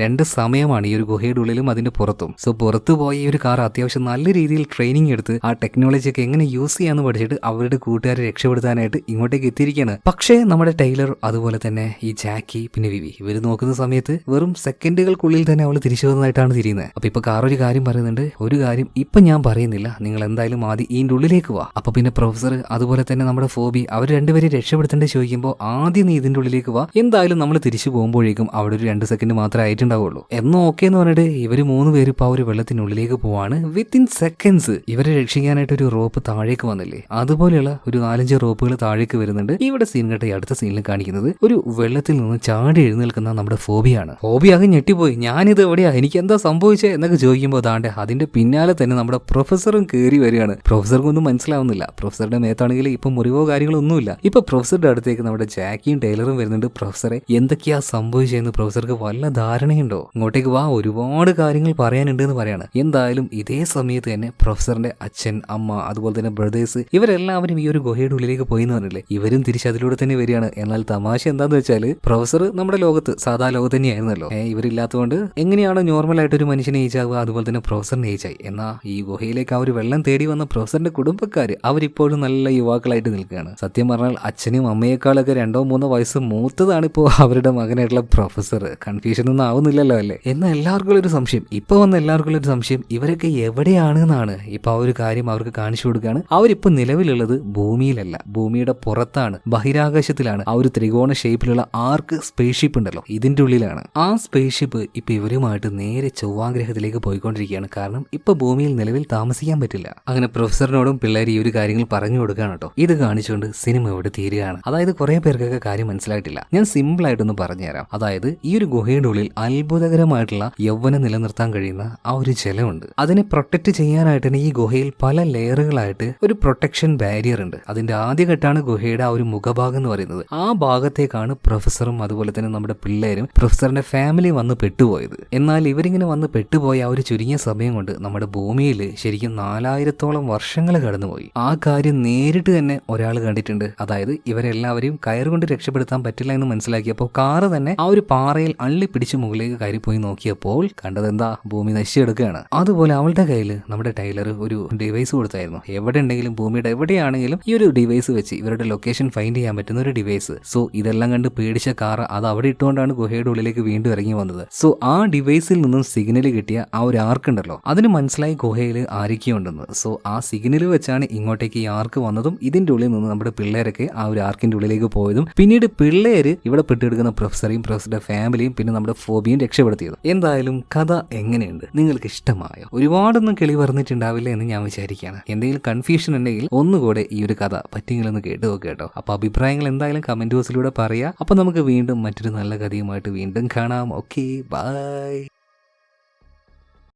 2 സമയമാണ് ഈ ഒരു ഗുഹയുടെ ഉള്ളിലും അതിന്റെ പുറത്തും. സോ പുറത്തു പോയ ഈ ഒരു കാർ അത്യാവശ്യം നല്ല രീതിയിൽ ട്രെയിനിങ് എടുത്ത് ആ ടെക്നോളജി ഒക്കെ എങ്ങനെ യൂസ് ചെയ്യാന്ന് പഠിച്ചിട്ട് അവരുടെ കൂട്ടുകാരെ രക്ഷപ്പെടുത്താനായിട്ട് ഇങ്ങോട്ടേക്ക് എത്തിയിരിക്കുകയാണ്. പക്ഷേ നമ്മുടെ ടൈലർ ടൈലർ അതുപോലെ തന്നെ ഈ ജാക്കി പിന്നെ വിവി ഇവർ നോക്കുന്ന സമയത്ത് വെറും സെക്കൻഡുകൾക്കുള്ളിൽ തന്നെ അവൾ തിരിച്ചു വന്നതായിട്ടാണ് തിരിയുന്നത്. അപ്പൊ ഇപ്പൊ കാർ ഒരു കാര്യം പറയുന്നുണ്ട്, ഒരു കാര്യം ഇപ്പൊ ഞാൻ പറയുന്നില്ല, നിങ്ങൾ എന്തായാലും ആദ്യം ഇതിന്റെ ഉള്ളിലേക്ക് വാ. അപ്പൊ പിന്നെ പ്രൊഫസർ അതുപോലെ തന്നെ നമ്മുടെ ഫോബി അവർ രണ്ടുപേരും രക്ഷപ്പെടുത്തേണ്ടി ചോദിക്കുമ്പോൾ ആദ്യം നീ ഇതിന്റെ ഉള്ളിലേക്ക് വാ, എന്തായാലും നമ്മൾ തിരിച്ചു പോകുമ്പോഴേക്കും അവിടെ ഒരു 2 സെക്കൻഡ് മാത്രമേ ആയിട്ടുണ്ടാവുള്ളൂ. എന്നോ ഓക്കെ എന്ന് പറഞ്ഞിട്ട് ഇവര് 3 പേര് ഇപ്പൊ ആ ഒരു വെള്ളത്തിനുള്ളിലേക്ക് പോവാണ്. വിത്തിൻ സെക്കൻഡ്സ് ഇവരെ രക്ഷിക്കാനായിട്ട് ഒരു റോപ്പ് താഴേക്ക് വന്നില്ലേ, അതുപോലെയുള്ള ഒരു 4-5 റോപ്പുകൾ താഴേക്ക് വരുന്നുണ്ട്. ഇവിടെ സീൻ കേട്ട അടുത്ത സീനിൽ കാണിക്കുന്നത് ഒരു വെള്ളത്തിൽ നിന്ന് ചാടി എഴുന്നേൽക്കുന്ന നമ്മുടെ ഫോബിയാണ്. ഫോബി ആകെ ഞെട്ടിപ്പോയി, ഞാനിത് എവിടെയാ, എനിക്ക് എന്താ സംഭവിച്ചേ എന്നൊക്കെ ചോദിക്കുമ്പോൾ താണ്ടെ അതിന്റെ പിന്നാലെ തന്നെ നമ്മുടെ പ്രൊഫസറും കയറി വരികയാണ്. പ്രൊഫസർക്കൊന്നും മനസ്സിലാവുന്നില്ല. പ്രൊഫസറുടെ മേത്താണെങ്കിൽ ഇപ്പൊ മുറിവോ കാര്യങ്ങളോ ഒന്നുമില്ല. ഇപ്പൊ പ്രൊഫസറുടെ അടുത്തേക്ക് നമ്മുടെ ജാക്കിയും ടൈലറും വരുന്നുണ്ട്. പ്രൊഫസറെ എന്തൊക്കെയാ സംഭവിച്ചതെന്ന് പ്രൊഫസർക്ക് വല്ല ധാരണയുണ്ടോ? ഇങ്ങോട്ടേക്ക് വാ, ഒരുപാട് കാര്യങ്ങൾ പറയാനുണ്ട് എന്ന് പറയാണ്. എന്തായാലും ഇതേ സമയത്ത് തന്നെ പ്രൊഫസറിന്റെ അച്ഛൻ, അമ്മ, അതുപോലെ തന്നെ ബ്രദേഴ്സ് ഇവരെല്ലാവരും ഈ ഒരു ഗുഹയുടെ ഉള്ളിലേക്ക് പോയി എന്ന് പറഞ്ഞില്ലേ, ഇവരും തിരിച്ച് അതിലൂടെ തന്നെ വരികയാണ്. എന്നാൽ തമാശ എന്താന്ന് വെച്ചാൽ പ്രൊഫസർ നമ്മുടെ ലോകത്ത് സാധാ ലോകത്ത് തന്നെയായിരുന്നല്ലോ. ഇവരില്ലാത്തതുകൊണ്ട് എങ്ങനെയാണ് നോർമൽ ആയിട്ട് ഒരു മനുഷ്യനെ ഏജ് ആവുക, അതുപോലെ തന്നെ പ്രൊഫസറിന് ഏജ് ആയി. എന്നാൽ ഈ ഗുഹയിലേക്ക് ആ ഒരു വെള്ളം തേടി വന്ന പ്രൊഫസറിന്റെ കുടുംബക്കാര് അവരിപ്പോഴും നല്ല യുവാക്കളായിട്ട് നിൽക്കുകയാണ്. സത്യം പറഞ്ഞാൽ അച്ഛനും അമ്മയെക്കാളൊക്കെ 2-3 വയസ്സ് മൂത്തതാണ് ഇപ്പോൾ അവരുടെ മകനായിട്ടുള്ള പ്രൊഫസർ. കൺഫ്യൂഷൻ ഒന്നും ആവുന്നില്ലല്ലോ അല്ലേ? എന്നാൽ എല്ലാവർക്കും ഒരു സംശയം, ഇപ്പൊ വന്ന എല്ലാവർക്കും ഒരു സംശയം, ഇവരൊക്കെ എവിടെയാണ് എന്നാണ്. ഇപ്പൊ ആ ഒരു കാര്യം അവർക്ക് കാണിച്ചു കൊടുക്കുകയാണ്. അവരിപ്പോ നിലവിലുള്ളത് ഭൂമിയിലല്ല, ഭൂമിയുടെ പുറത്താണ്, ബഹിരാകാശത്തിലാണ്. ആ ഒരു ത്രികോണ ഷേപ്പിലുള്ള ആർക്ക് സ്പേസ് ഷിപ്പ് ഉണ്ടല്ലോ, ഇതിന്റെ ഉള്ളിലാണ്. ആ സ്പേസ് ഷിപ്പ് ഇപ്പൊ ഇവരുമായിട്ട് നേരെ ചൊവ്വാഗ്രഹത്തിലേക്ക് പോയിക്കൊണ്ടിരിക്കുകയാണ്. കാരണം ഇപ്പൊ ഭൂമിയിൽ നിലവിൽ താമസിക്കാൻ പറ്റില്ല. അങ്ങനെ പ്രൊഫസറിനോടും പിള്ളേർ ഈ ഒരു കാര്യങ്ങൾ പറഞ്ഞു കൊടുക്കുകയാണ് കേട്ടോ. ഇത് കാണിച്ചുകൊണ്ട് സിനിമ ഇവിടെ തീരുകയാണ്. അതായത് കുറെ പേർക്കൊക്കെ കാര്യം മനസ്സിലായിട്ടില്ല. ഞാൻ സിമ്പിൾ ആയിട്ടൊന്ന് പറഞ്ഞുതരാം. അതായത് ഈ ഒരു ഗുഹയുടെ ഉള്ളിൽ അത്ഭുതകരമായിട്ടുള്ള യൗവനം നിലനിർത്താൻ കഴിയുന്ന ആ ഒരു ജലമുണ്ട്. അതിനെ പ്രൊട്ടക്ട് ചെയ്യാനായിട്ട് തന്നെ ഈ ഗുഹയിൽ പല ലെയറുകളായിട്ട് ഒരു പ്രൊട്ടക്ഷൻ ബാരിയർ ഉണ്ട്. അതിന്റെ ആദ്യഘട്ടമാണ് ഗുഹയുടെ ആ ഒരു മുഖഭാഗം എന്ന് പറയുന്നത്. ആ ഭാഗത്തേക്കാണ് പ്രൊഫസറും അതുപോലെ തന്നെ നമ്മുടെ പിള്ളേരും പ്രൊഫസറിന്റെ ഫാമിലി വന്ന് പെട്ടുപോയത്. എന്നാൽ ഇവരിങ്ങനെ വന്ന് പെട്ടുപോയ ആ ഒരു ചുരുങ്ങിയ സമയം കൊണ്ട് നമ്മുടെ ഭൂമിയിൽ ശരിക്കും 4000-ഓളം വർഷങ്ങൾ കടന്നുപോയി. ആ കാര്യം നേരിട്ട് തന്നെ ഒരാൾ കണ്ടിട്ടുണ്ട്. അതായത് ഇവരെല്ലാവരെയും കയറുകൊണ്ട് രക്ഷപ്പെടുത്താൻ പറ്റില്ല എന്ന് മനസ്സിലാക്കിയപ്പോൾ കാറ് തന്നെ ആ ഒരു പാറയിൽ അള്ളി പിടിച്ച് മുകളിലേക്ക് കയറിപ്പോയി നോക്കിയപ്പോൾ കണ്ടതെന്താ, ഭൂമി നശിച്ചെടുക്കുകയാണ്. അതുപോലെ അവളുടെ കയ്യിൽ നമ്മുടെ ടൈലർ ഒരു ഡിവൈസ് കൊടുത്തായിരുന്നു. എവിടെ ഉണ്ടെങ്കിലും ഭൂമിയുടെ എവിടെയാണെങ്കിലും ഈ ഒരു ഡിവൈസ് വെച്ച് ഇവരുടെ ലൊക്കേഷൻ ഫൈൻഡ് ചെയ്യാൻ പറ്റുന്ന ഒരു ഡിവൈസ്. സോ ഇതെല്ലാം കണ്ട് പേടിച്ച കാറ് അത് അവിടെ ഇട്ടുകൊണ്ടാണ് ഗുഹയുടെ ഉള്ളിലേക്ക് വീണ്ടും ഇറങ്ങി വന്നത്. സോ ആ ഡിവൈസിൽ നിന്നും സിഗ്നൽ കിട്ടിയ ആ ഒരു ആർക്ക് ഉണ്ടല്ലോ, അതിന് മനസ്സിലായി ഗുഹയിൽ ആരൊക്കെയുണ്ടെന്ന്. സോ ആ സിഗ്നൽ വെച്ചാണ് ഇങ്ങോട്ടേക്ക് ഈ ആർക്ക് വന്നതും ഇതിന്റെ ഉള്ളിൽ നിന്ന് നമ്മുടെ പിള്ളേരൊക്കെ ആ ഒരു ആർക്കിന്റെ ഉള്ളിലേക്ക് പോയതും പിന്നീട് പിള്ളേര് ഇവിടെ പെട്ടെടുക്കുന്ന പ്രൊഫസറേയും പ്രൊഫസറുടെ ഫാമിലിയും പിന്നെ നമ്മുടെ ഫോബിയും രക്ഷപ്പെടുത്തിയതും. എന്തായാലും കഥ എങ്ങനെയുണ്ട്, നിങ്ങൾക്ക് ഇഷ്ടമായോ? ഒരുപാടൊന്നും കിളി പറഞ്ഞിട്ടുണ്ടാവില്ല എന്ന് ഞാൻ വിചാരിക്കുകയാണ്. എന്തെങ്കിലും കൺഫ്യൂഷൻ ഉണ്ടെങ്കിൽ ഒന്നുകൂടെ ഈ ഒരു കഥ പറ്റിയെങ്കിലൊന്ന് കേട്ട് നോക്കുക കേട്ടോ. അപ്പൊ അഭിപ്രായങ്ങൾ എന്തായാലും കമന്റ് ബോക്സിലൂടെ പറയാം. അപ്പൊ നമുക്ക് വീണ്ടും മറ്റൊരു നല്ല കഥയുമായിട്ട് വീണ്ടും കാണാം. Okay, by.